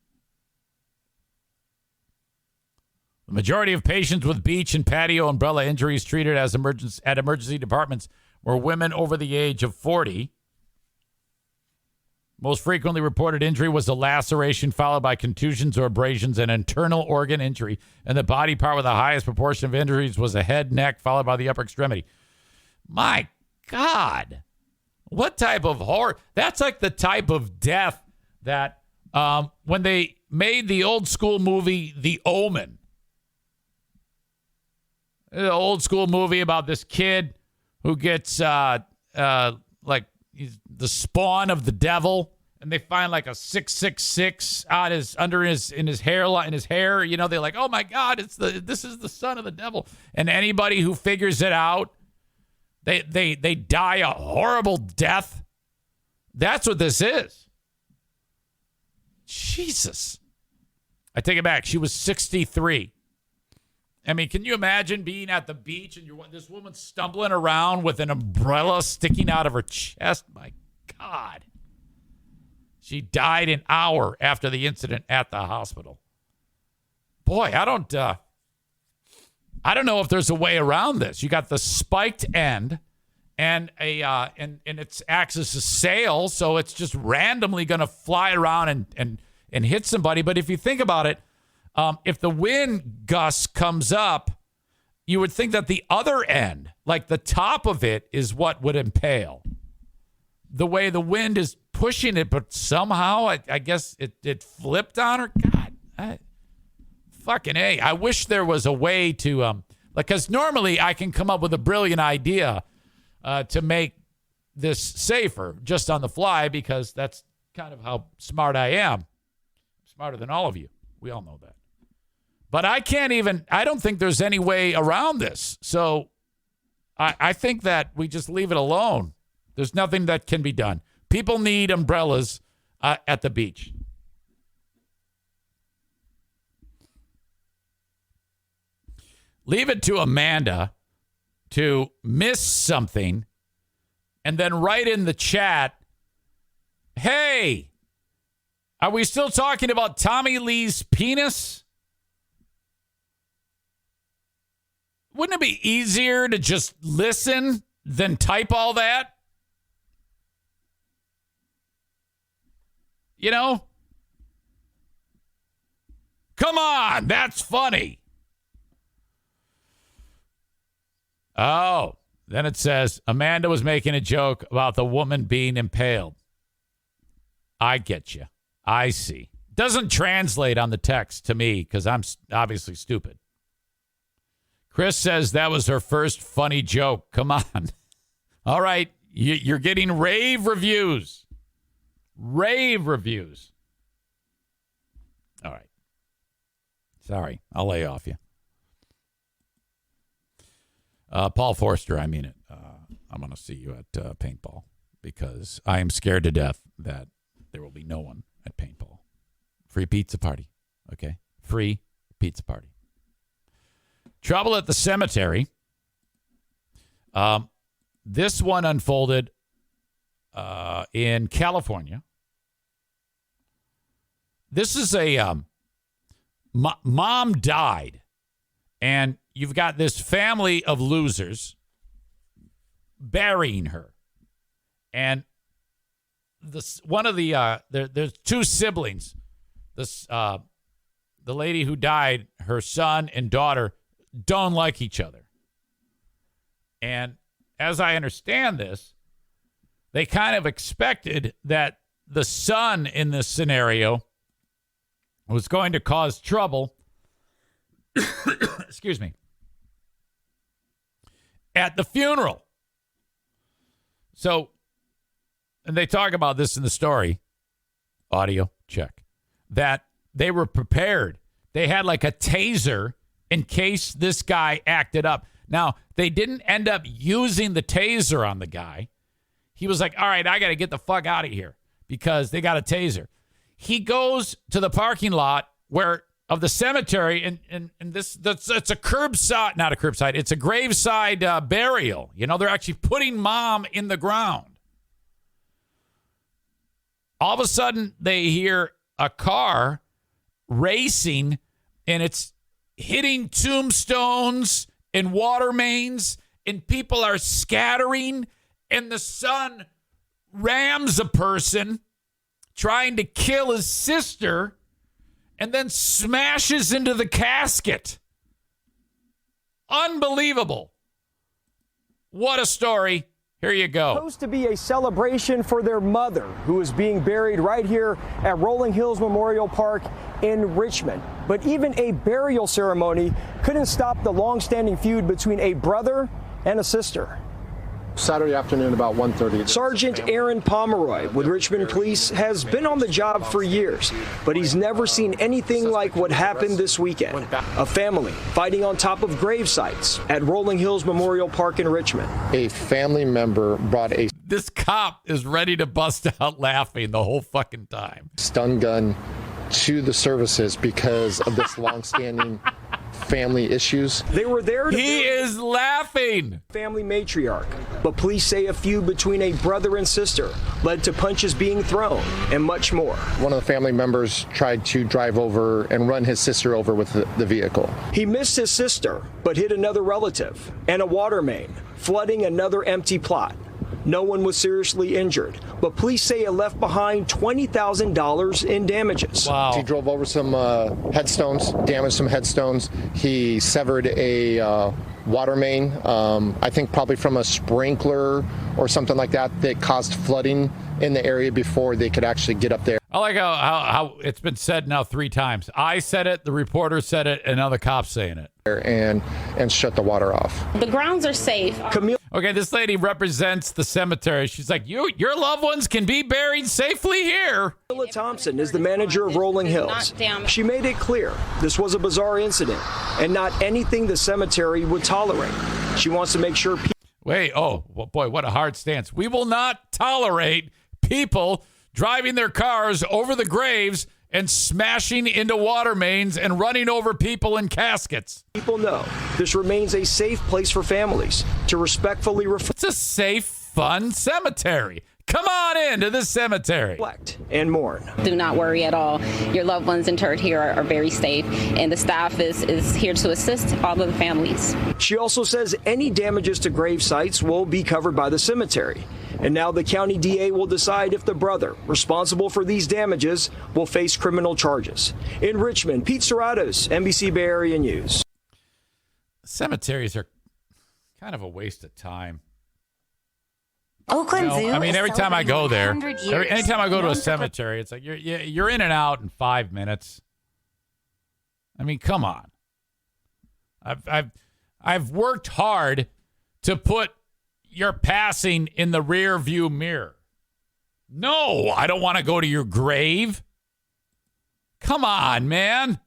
The majority of patients with beach and patio umbrella injuries treated as at emergency departments were women over the age of 40. Most frequently reported injury was a laceration followed by contusions or abrasions and internal organ injury. And the body part with the highest proportion of injuries was the head, neck, followed by the upper extremity. My God. What type of horror? That's like the type of death that when they made the old school movie, The Omen. The old school movie about this kid who gets like he's the spawn of the devil, and they find like a 666 on his in his hair. You know, they're like, oh my God, this is the son of the devil. And anybody who figures it out, they die a horrible death. That's what this is. Jesus. I take it back. She was 63. I mean, can you imagine being at the beach and this woman stumbling around with an umbrella sticking out of her chest? My God. She died an hour after the incident at the hospital. Boy, I don't know if there's a way around this. You got the spiked end and and it acts as a sail, so it's just randomly going to fly around and hit somebody. But if you think about it, if the wind gust comes up, you would think that the other end, like the top of it, is what would impale. The way the wind is pushing it, but somehow I guess it flipped on her. God, fucking A. I wish there was a way to, because normally I can come up with a brilliant idea to make this safer just on the fly, because that's kind of how smart I am. I'm smarter than all of you. We all know that. But I don't think there's any way around this. So I think that we just leave it alone. There's nothing that can be done. People need umbrellas at the beach. Leave it to Amanda to miss something and then write in the chat, hey, are we still talking about Tommy Lee's penis? Wouldn't it be easier to just listen than type all that? You know? Come on, that's funny. Oh, then it says Amanda was making a joke about the woman being impaled. I get you. I see. Doesn't translate on the text to me because I'm obviously stupid. Chris says that was her first funny joke. Come on. All right. You're getting rave reviews. Rave reviews. All right. Sorry. I'll lay off you. Paul Forster, I mean it. I'm going to see you at paintball because I am scared to death that there will be no one at paintball. Free pizza party. Okay? Free pizza party. Trouble at the cemetery. This one unfolded in California. This is a mom died, and you've got this family of losers burying her, and there's two siblings. The lady who died, her son and daughter don't like each other. And as I understand this, they kind of expected that the son in this scenario was going to cause trouble. Excuse me. At the funeral. So, and they talk about this in the story. Audio, check. That they were prepared. They had like a taser in case this guy acted up. Now, they didn't end up using the taser on the guy. he was like, all right, I got to get the fuck out of here because they got a taser. He goes to the parking lot of the cemetery, and it's a curbside, not a curbside, it's a graveside burial. You know, they're actually putting mom in the ground. All of a sudden, they hear a car racing, and it's hitting tombstones and water mains, and people are scattering, and the son rams a person trying to kill his sister and then smashes into the casket. Unbelievable. What a story. Here you go. Supposed to be a celebration for their mother, who is being buried right here at Rolling Hills Memorial Park in Richmond. But even a burial ceremony couldn't stop the long-standing feud between a brother and a sister. Saturday afternoon about 1:30. Sergeant Aaron Pomeroy with Richmond Police has been on the job for years, but he's never seen anything like what happened this weekend. A family fighting on top of grave sites at Rolling Hills Memorial Park in Richmond. A family member brought a This cop is ready to bust out laughing the whole fucking time. Stun gun to the services because of this long-standing family issues. They were there to He is laughing. Family matriarch, but police say a feud between a brother and sister led to punches being thrown and much more. One of the family members tried to drive over and run his sister over with the vehicle. He missed his sister, but hit another relative and a water main, flooding another empty plot. No one was seriously injured, but police say it left behind $20,000 in damages. Wow. He drove over some headstones, damaged some headstones. He severed a water main, I think probably from a sprinkler or something like that caused flooding in the area before they could actually get up there. I like how it's been said now 3 times. I said it, the reporter said it, and now the cop's saying it. And shut the water off. The grounds are safe. Okay, this lady represents the cemetery. She's like, your loved ones can be buried safely here. Camilla Thompson is the manager of Rolling Hills. She made it clear this was a bizarre incident and not anything the cemetery would tolerate. She wants to make sure people... Wait, oh, well, boy, what a hard stance. We will not tolerate people driving their cars over the graves and smashing into water mains and running over people in caskets. People know this remains a safe place for families to respectfully It's a safe, fun cemetery. Come on into the cemetery. Reflect and mourn. Do not worry at all. Your loved ones interred here are very safe, and the staff is here to assist all of the families. She also says any damages to grave sites will be covered by the cemetery. And now the county DA will decide if the brother responsible for these damages will face criminal charges. In Richmond, Pete Serratos, NBC Bay Area News. Cemeteries are kind of a waste of time. Oakland Zoo. I mean, every time I go there, anytime I go to a cemetery, it's like you're in and out in 5 minutes. I mean, come on. I've worked hard to put your passing in the rear view mirror. No, I don't want to go to your grave. Come on, man.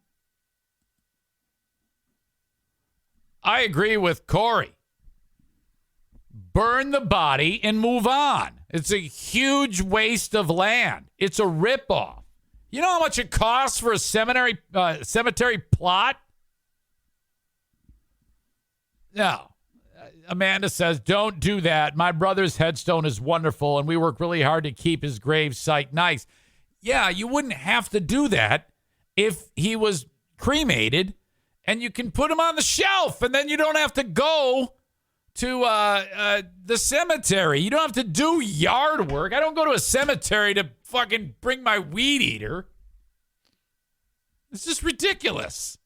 I agree with Corey. Burn the body and move on. It's a huge waste of land. It's a ripoff. You know how much it costs for a cemetery plot? No. Amanda says, don't do that. My brother's headstone is wonderful, and we work really hard to keep his grave site nice. Yeah, you wouldn't have to do that if he was cremated, and you can put him on the shelf, and then you don't have to go to the cemetery. You don't have to do yard work. I don't go to a cemetery to fucking bring my weed eater. It's just ridiculous.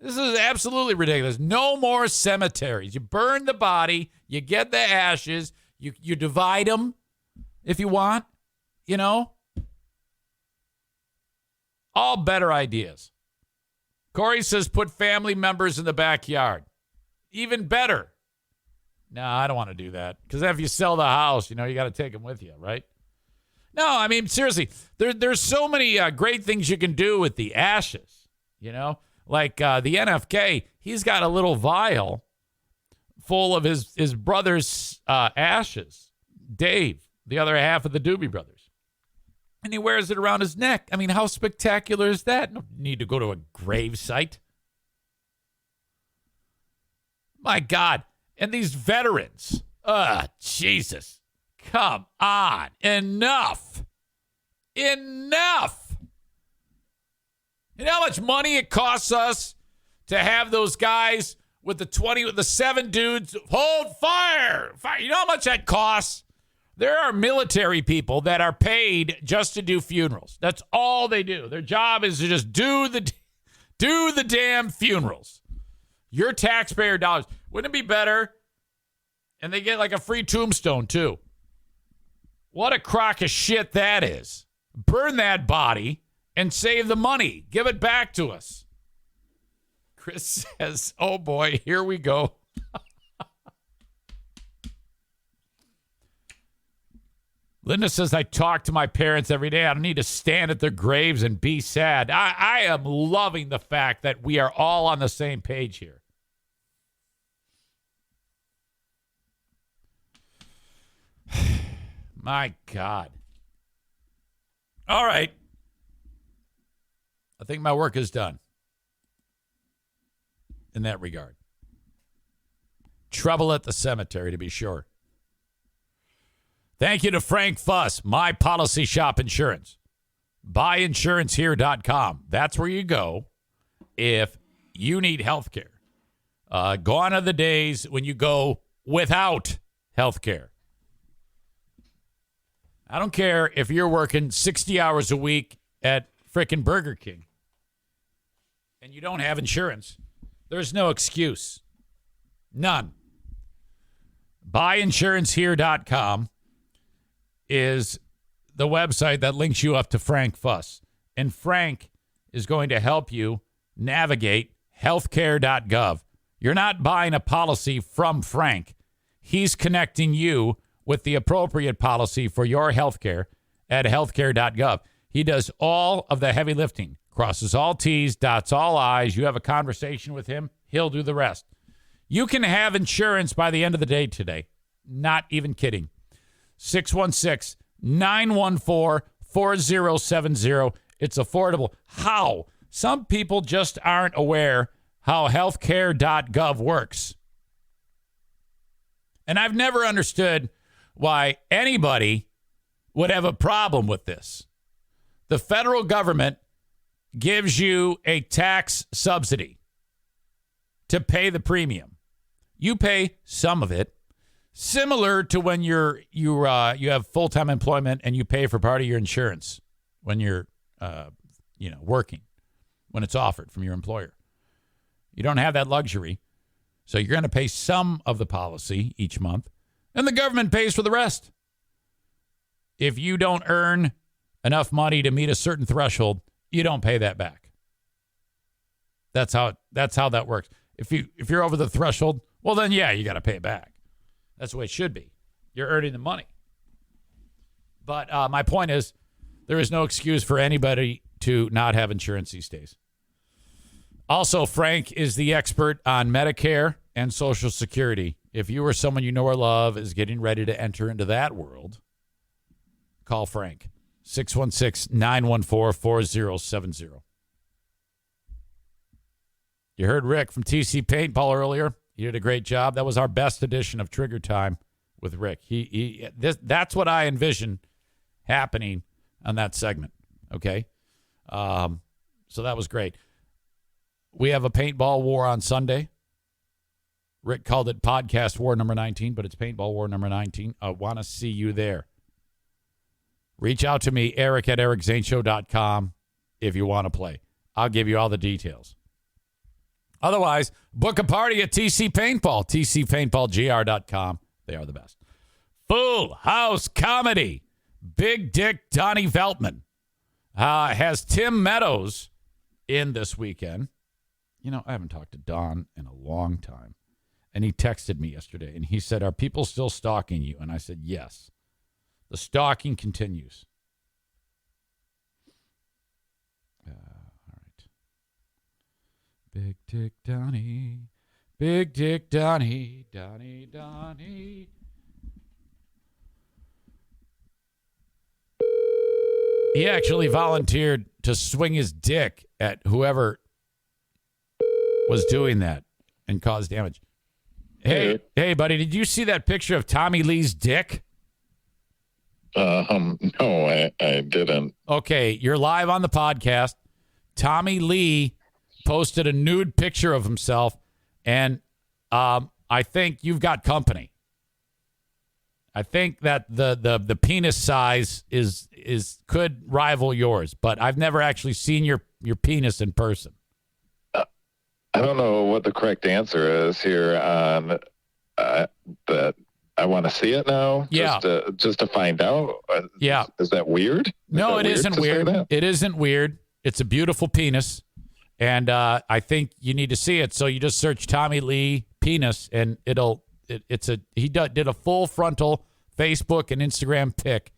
This is absolutely ridiculous. No more cemeteries. You burn the body, you get the ashes, you divide them if you want, you know. All better ideas. Corey says put family members in the backyard. Even better. No, I don't want to do that. Because if you sell the house, you know, you got to take them with you, right? No, I mean, seriously, there's so many great things you can do with the ashes, you know? Like the NFK, he's got a little vial full of his brother's ashes. Dave, the other half of the Doobie Brothers. And he wears it around his neck. I mean, how spectacular is that? No need to go to a grave site. My God. And these veterans. Jesus. Come on. Enough. Enough. You know how much money it costs us to have those guys with the 7 dudes hold fire? You know how much that costs? There are military people that are paid just to do funerals. That's all they do. Their job is to just do the damn funerals. Your taxpayer dollars. Wouldn't it be better? And they get like a free tombstone too. What a crock of shit that is. Burn that body and save the money. Give it back to us. Chris says, oh boy, here we go. Linda says, I talk to my parents every day. I don't need to stand at their graves and be sad. I am loving the fact that we are all on the same page here. My God. All right. I think my work is done in that regard. Trouble at the cemetery, to be sure. Thank you to Frank Fuss, My Policy Shop Insurance. BuyInsuranceHere.com. That's where you go if you need health care. Gone are the days when you go without health care. I don't care if you're working 60 hours a week at frickin' Burger King and you don't have insurance. There's no excuse. None. BuyInsuranceHere.com is the website that links you up to Frank Fuss. And Frank is going to help you navigate healthcare.gov. You're not buying a policy from Frank. He's connecting you with the appropriate policy for your healthcare at healthcare.gov. He does all of the heavy lifting, crosses all T's, dots all I's. You have a conversation with him, he'll do the rest. You can have insurance by the end of the day today. Not even kidding. 616-914-4070. It's affordable. How? Some people just aren't aware how healthcare.gov works. And I've never understood why anybody would have a problem with this. The federal government gives you a tax subsidy to pay the premium. You pay some of it, similar to when you have full-time employment and you pay for part of your insurance when you're working, when it's offered from your employer. You don't have that luxury, so you're going to pay some of the policy each month, and the government pays for the rest. If you don't earn enough money to meet a certain threshold, you don't pay that back. That's how that works. If you're over the threshold, well then yeah, you got to pay it back. That's the way it should be. You're earning the money. But my point is, there is no excuse for anybody to not have insurance these days. Also, Frank is the expert on Medicare and Social Security. If you or someone you know or love is getting ready to enter into that world, call Frank. 616-914-4070. You heard Rick from TC Paintball earlier. He did a great job. That was our best edition of Trigger Time with Rick. That's what I envision happening on that segment. Okay? So that was great. We have a paintball war on Sunday. Rick called it Podcast War number 19, but it's Paintball War number 19. I want to see you there. Reach out to me, Eric at ericzaneshow.com, if you want to play. I'll give you all the details. Otherwise, book a party at TC Paintball, tcpaintballgr.com. They are the best. Full House Comedy. Big Dick Donnie Veltman has Tim Meadows in this weekend. You know, I haven't talked to Don in a long time. And he texted me yesterday, and he said, are people still stalking you? And I said, yes. The stalking continues. All right. Big Dick Donnie. Big Dick Donnie. Donnie. He actually volunteered to swing his dick at whoever was doing that and cause damage. Hey, buddy, did you see that picture of Tommy Lee's dick? No, I didn't. Okay, you're live on the podcast. Tommy Lee posted a nude picture of himself, and I think you've got company. I think that the penis size is could rival yours, but I've never actually seen your penis in person. I don't know what the correct answer is here on that. I want to see it now. Yeah. Just to find out. Yeah. Is that weird? No, it isn't weird. It isn't weird. It's a beautiful penis, and I think you need to see it. So you just search Tommy Lee penis, and he did a full frontal Facebook and Instagram pic.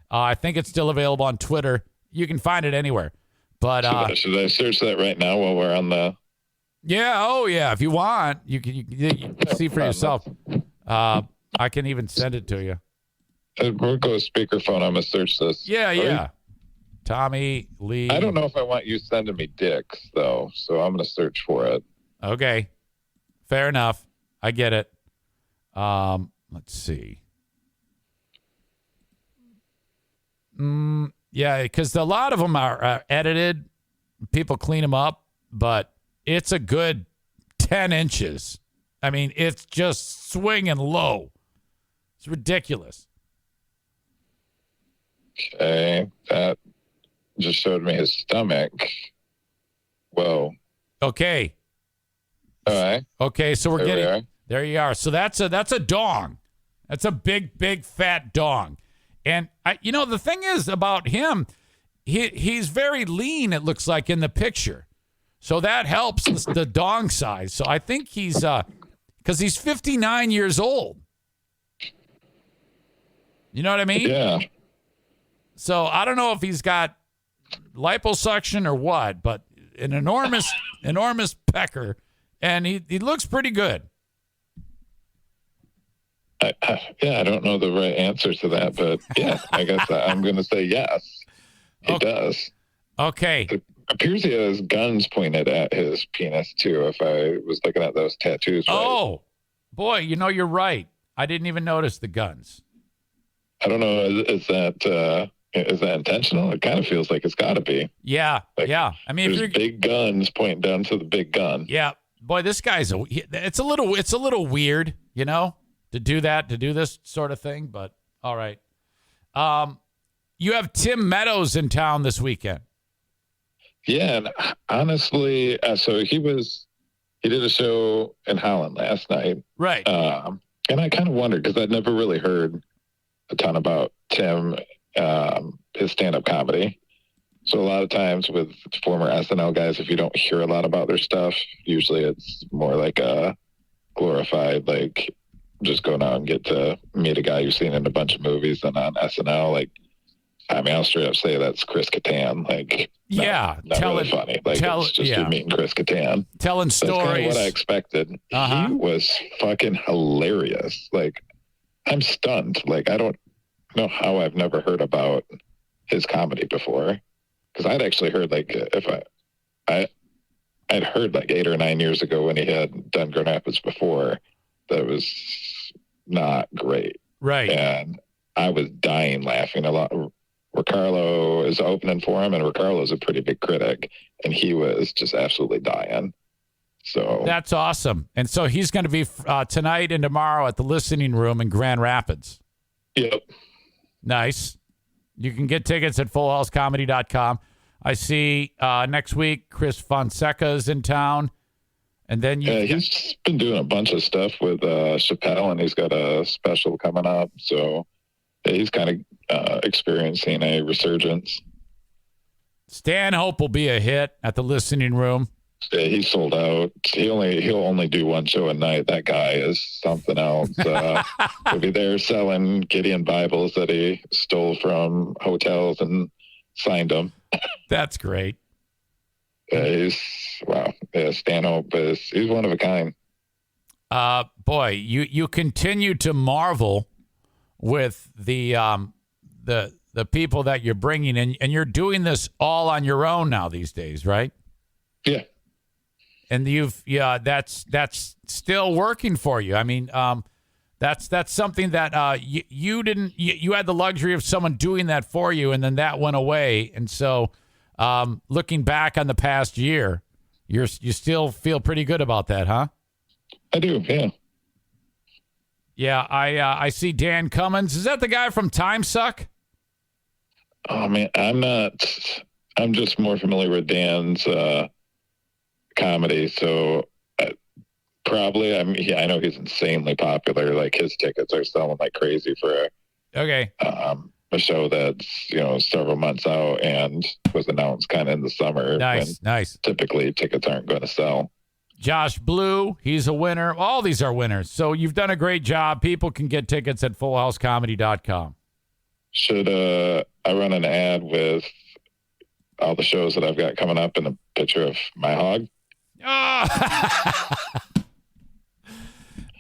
I think it's still available on Twitter. You can find it anywhere. But should I search that right now while we're on the? Yeah. Oh, yeah. If you want, you can see for yourself. I can even send it to you. We'll go speakerphone. I'm gonna search this. Yeah. Tommy Lee. I don't know if I want you sending me dicks though, so I'm gonna search for it. Okay. Fair enough. I get it. Let's see. Yeah, because a lot of them are edited. People clean them up, but it's a good 10 inches. I mean, it's just swinging low. It's ridiculous. Okay, that just showed me his stomach. Whoa. Okay. All right. Okay, so there you are. So that's a dong. That's a big fat dong. And the thing is about him, he's very lean, it looks like in the picture. So that helps the dong size. So I think he's because he's 59 years old. You know what I mean? Yeah. So I don't know if he's got liposuction or what, but an enormous pecker, and he looks pretty good. I don't know the right answer to that, but yeah, I guess I'm going to say yes. He does. Okay. It appears he has guns pointed at his penis too. If I was looking at those tattoos. Right. Oh, boy, you're right. I didn't even notice the guns. I don't know. Is that intentional? It kind of feels like it's got to be. Yeah, yeah. I mean, there's big guns pointing down to the big gun. Yeah, boy, this guy's it's a little weird, to do this sort of thing. But all right. You have Tim Meadows in town this weekend. Yeah, and honestly, so he did a show in Holland last night, right? And I kind of wondered because I'd never really heard a ton about Tim, his stand-up comedy. So a lot of times with former SNL guys, if you don't hear a lot about their stuff, usually it's more like a glorified, like just going out and get to meet a guy you've seen in a bunch of movies and on SNL. Like, I mean, I'll straight up say that's Chris Kattan. Like, not really funny. Like, it's just you meeting Chris Kattan. Telling stories. That's kind of what I expected. Uh-huh. He was fucking hilarious. Like, I'm stunned. Like, I don't know how I've never heard about his comedy before. Because I'd actually heard, like, I'd heard like 8 or 9 years ago when he had done Grand Rapids before, that was not great. Right. And I was dying laughing a lot. Ricardo is opening for him, and Ricardo's a pretty big critic, and he was just absolutely dying. So that's awesome. And so he's going to be tonight and tomorrow at the Listening Room in Grand Rapids. Yep. Nice. You can get tickets at fullhousecomedy.com. I see next week Chris Fonseca is in town. And then he's been doing a bunch of stuff with Chappelle, and he's got a special coming up. So he's kind of experiencing a resurgence. Stanhope will be a hit at the Listening Room. Yeah, he's sold out. He'll only do one show a night. That guy is something else. He'll be there selling Gideon Bibles that he stole from hotels and signed them. That's great. Wow. Yeah, Stanhope he's one of a kind. Boy, you continue to marvel with the the people that you're bringing in, and you're doing this all on your own now these days, right? Yeah. And that's still working for you. I mean, that's something that you didn't. You had the luxury of someone doing that for you, and then that went away. And so, looking back on the past year, you still feel pretty good about that, huh? I do. Yeah. Yeah. I see Dan Cummins. Is that the guy from Time Suck? Oh man, I'm not. I'm just more familiar with Dan's comedy, so probably I know he's insanely popular. Like his tickets are selling like crazy for a show that's several months out and was announced kind of in the summer. Nice. Typically, tickets aren't going to sell. Josh Blue, he's a winner. All these are winners. So you've done a great job. People can get tickets at FullHouseComedy.com. Should I run an ad with all the shows that I've got coming up and a picture of my hog?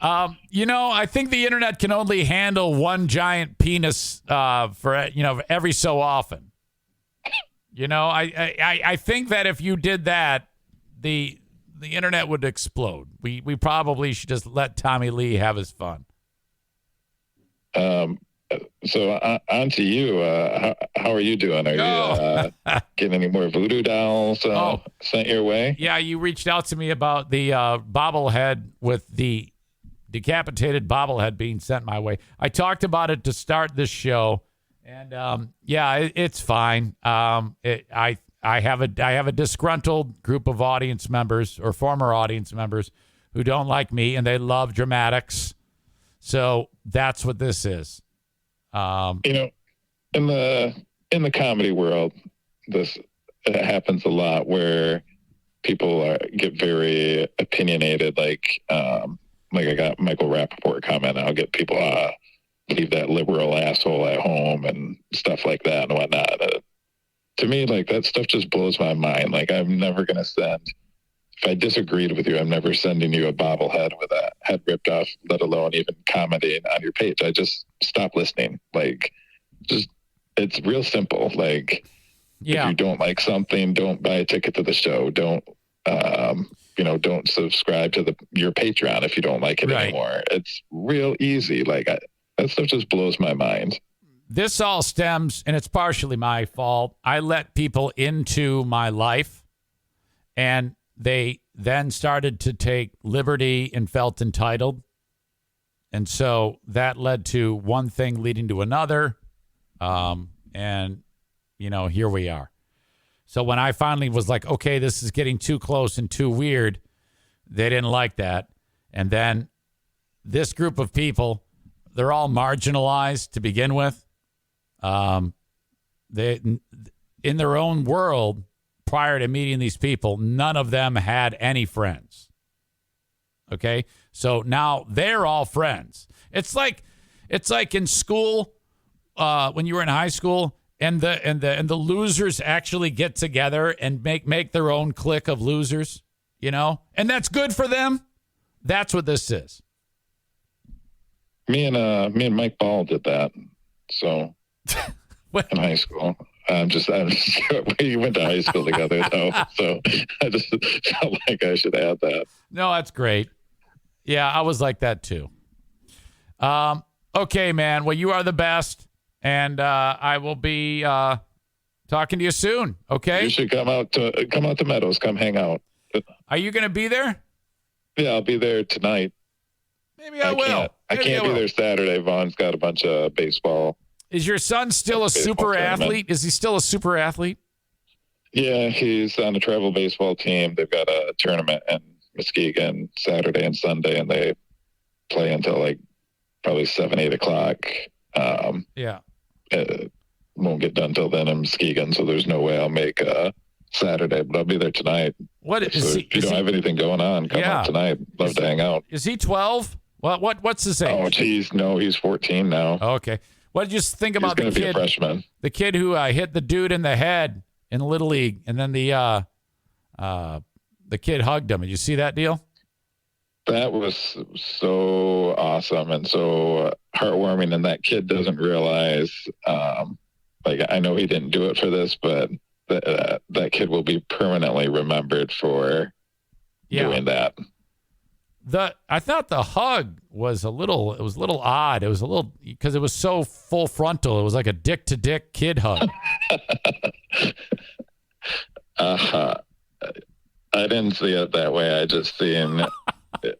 I think the internet can only handle one giant penis for every so often. I think that if you did that, the internet would explode. We probably should just let Tommy Lee have his fun. So on to you. How are you doing? Are you getting any more voodoo dolls sent your way? Yeah, you reached out to me about the bobblehead with the decapitated bobblehead being sent my way. I talked about it to start this show, and it's fine. I have a disgruntled group of audience members or former audience members who don't like me, and they love dramatics. So that's what this is. In the comedy world, it happens a lot where people get very opinionated. Like I got Michael Rappaport comment. I'll get people leave that liberal asshole at home and stuff like that and whatnot. To me, like that stuff just blows my mind. Like I'm never gonna send. If I disagreed with you, I'm never sending you a bobblehead with a head ripped off, let alone even commenting on your page. I just stop listening. Like, it's real simple. Like, if you don't like something, don't buy a ticket to the show. Don't subscribe to your Patreon if you don't like it anymore. It's real easy. Like, that stuff just blows my mind. This all stems, and it's partially my fault. I let people into my life, and they then started to take liberty and felt entitled. And so that led to one thing leading to another. And here we are. So when I finally was like, okay, this is getting too close and too weird, they didn't like that. And then this group of people, they're all marginalized to begin with. They, in their own world, prior to meeting these people, none of them had any friends. Okay? So now they're all friends. It's like in school, when you were in high school, and the losers actually get together and make their own clique of losers, and that's good for them. That's what this is. Me and Mike Ball did that. So in high school. We went to high school together, though, so I just felt like I should add that. No, that's great. Yeah, I was like that, too. Okay, man. Well, you are the best, and I will be talking to you soon, okay? You should come out to Meadows. Come hang out. Are you going to be there? Yeah, I'll be there tonight. Maybe I will. I can't be there Saturday. Vaughn's got a bunch of baseball. Is your son still a super athlete? Is he still a super athlete? Yeah, he's on a travel baseball team. They've got a tournament in Muskegon Saturday and Sunday, and they play until like probably 7, 8 o'clock. It won't get done till then in Muskegon, so there's no way I'll make Saturday, but I'll be there tonight. If you don't have anything going on, come out tonight. Love to hang out. Is he 12? What's his age? Oh, geez, no, he's 14 now. Okay. What did you think about the kid? He's going to be a freshman. The kid who hit the dude in the head in Little League, and then the kid hugged him. Did you see that deal? That was so awesome and so heartwarming. And that kid doesn't realize like, I know he didn't do it for this, but that kid will be permanently remembered for doing that. I thought the hug was a little odd. It was a little, because it was so full frontal. It was like a dick to dick kid hug. I didn't see it that way. I just seen,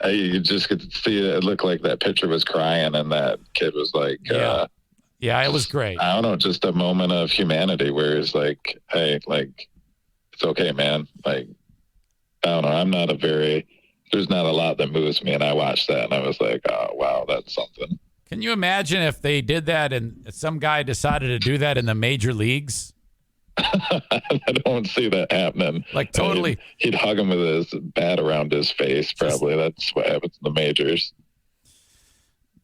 you just could see it looked like that picture was crying and that kid was like, yeah, it was great. I don't know, just a moment of humanity where it's like, hey, like, it's okay, man. Like, I don't know. There's not a lot that moves me. And I watched that and I was like, oh, wow, that's something. Can you imagine if they did that and some guy decided to do that in the major leagues? I don't see that happening. Like, totally. He'd hug him with his bat around his face, probably. That's what happens in the majors.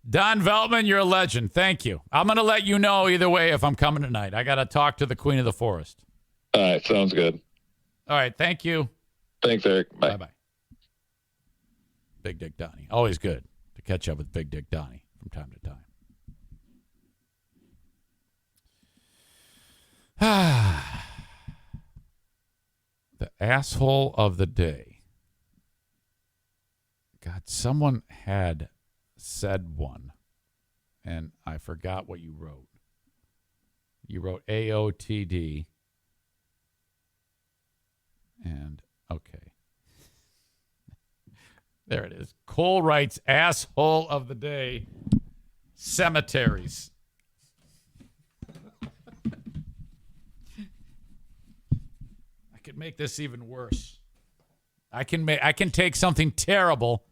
Don Veltman, you're a legend. Thank you. I'm going to let you know either way if I'm coming tonight. I got to talk to the Queen of the Forest. All right. Sounds good. All right. Thank you. Thanks, Eric. Bye. Bye-bye. Big Dick Donnie. Always good to catch up with Big Dick Donnie from time to time. The asshole of the day. God, someone had said one, and I forgot what you wrote. You wrote AOTD. And, okay. There it is. Cole writes, asshole of the day, cemeteries. I could make this even worse. I can take something terrible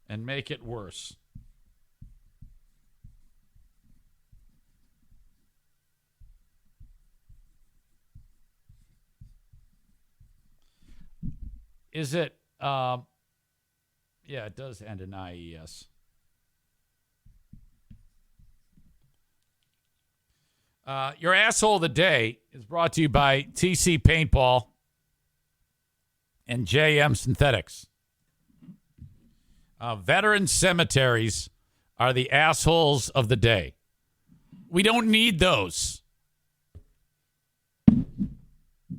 and make it worse. Is it, yeah, it does end in IES. Your asshole of the day is brought to you by TC Paintball and JM Synthetics. Veteran cemeteries are the assholes of the day. We don't need those.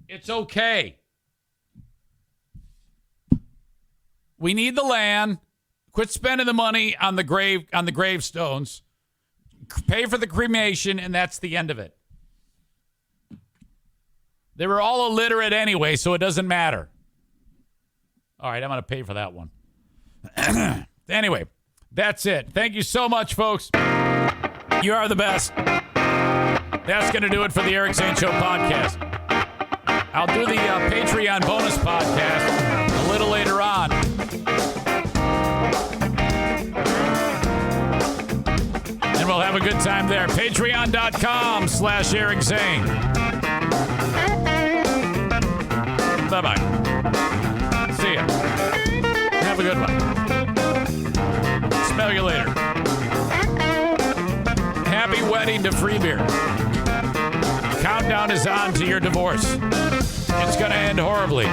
It's okay. We need the land. Quit spending the money on the gravestones. Pay for the cremation, and that's the end of it. They were all illiterate anyway, so it doesn't matter. All right, I'm going to pay for that one. Anyway, that's it. Thank you so much, folks. You are the best. That's going to do it for the Eric Zane Show podcast. I'll do the Patreon bonus podcast a little later on. And we'll have a good time there. Patreon.com/Eric Zane. Bye-bye. See ya. Have a good one. Smell you later. Happy wedding to free beer. Countdown is on to your divorce. It's going to end horribly.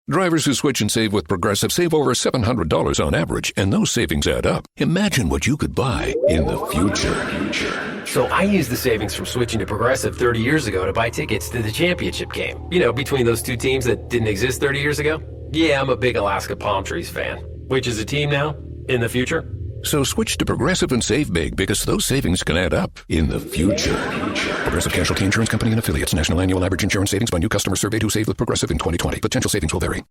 Drivers who switch and save with Progressive save over $700 on average, and those savings add up. Imagine what you could buy in the future. So I used the savings from switching to Progressive 30 years ago to buy tickets to the championship game. You know, between those two teams that didn't exist 30 years ago. Yeah, I'm a big Alaska Palm Trees fan. Which is a team now, in the future. So switch to Progressive and save big, because those savings can add up in the future. Progressive Casualty Insurance Company and Affiliates. National annual average insurance savings by new customers surveyed who saved with Progressive in 2020. Potential savings will vary.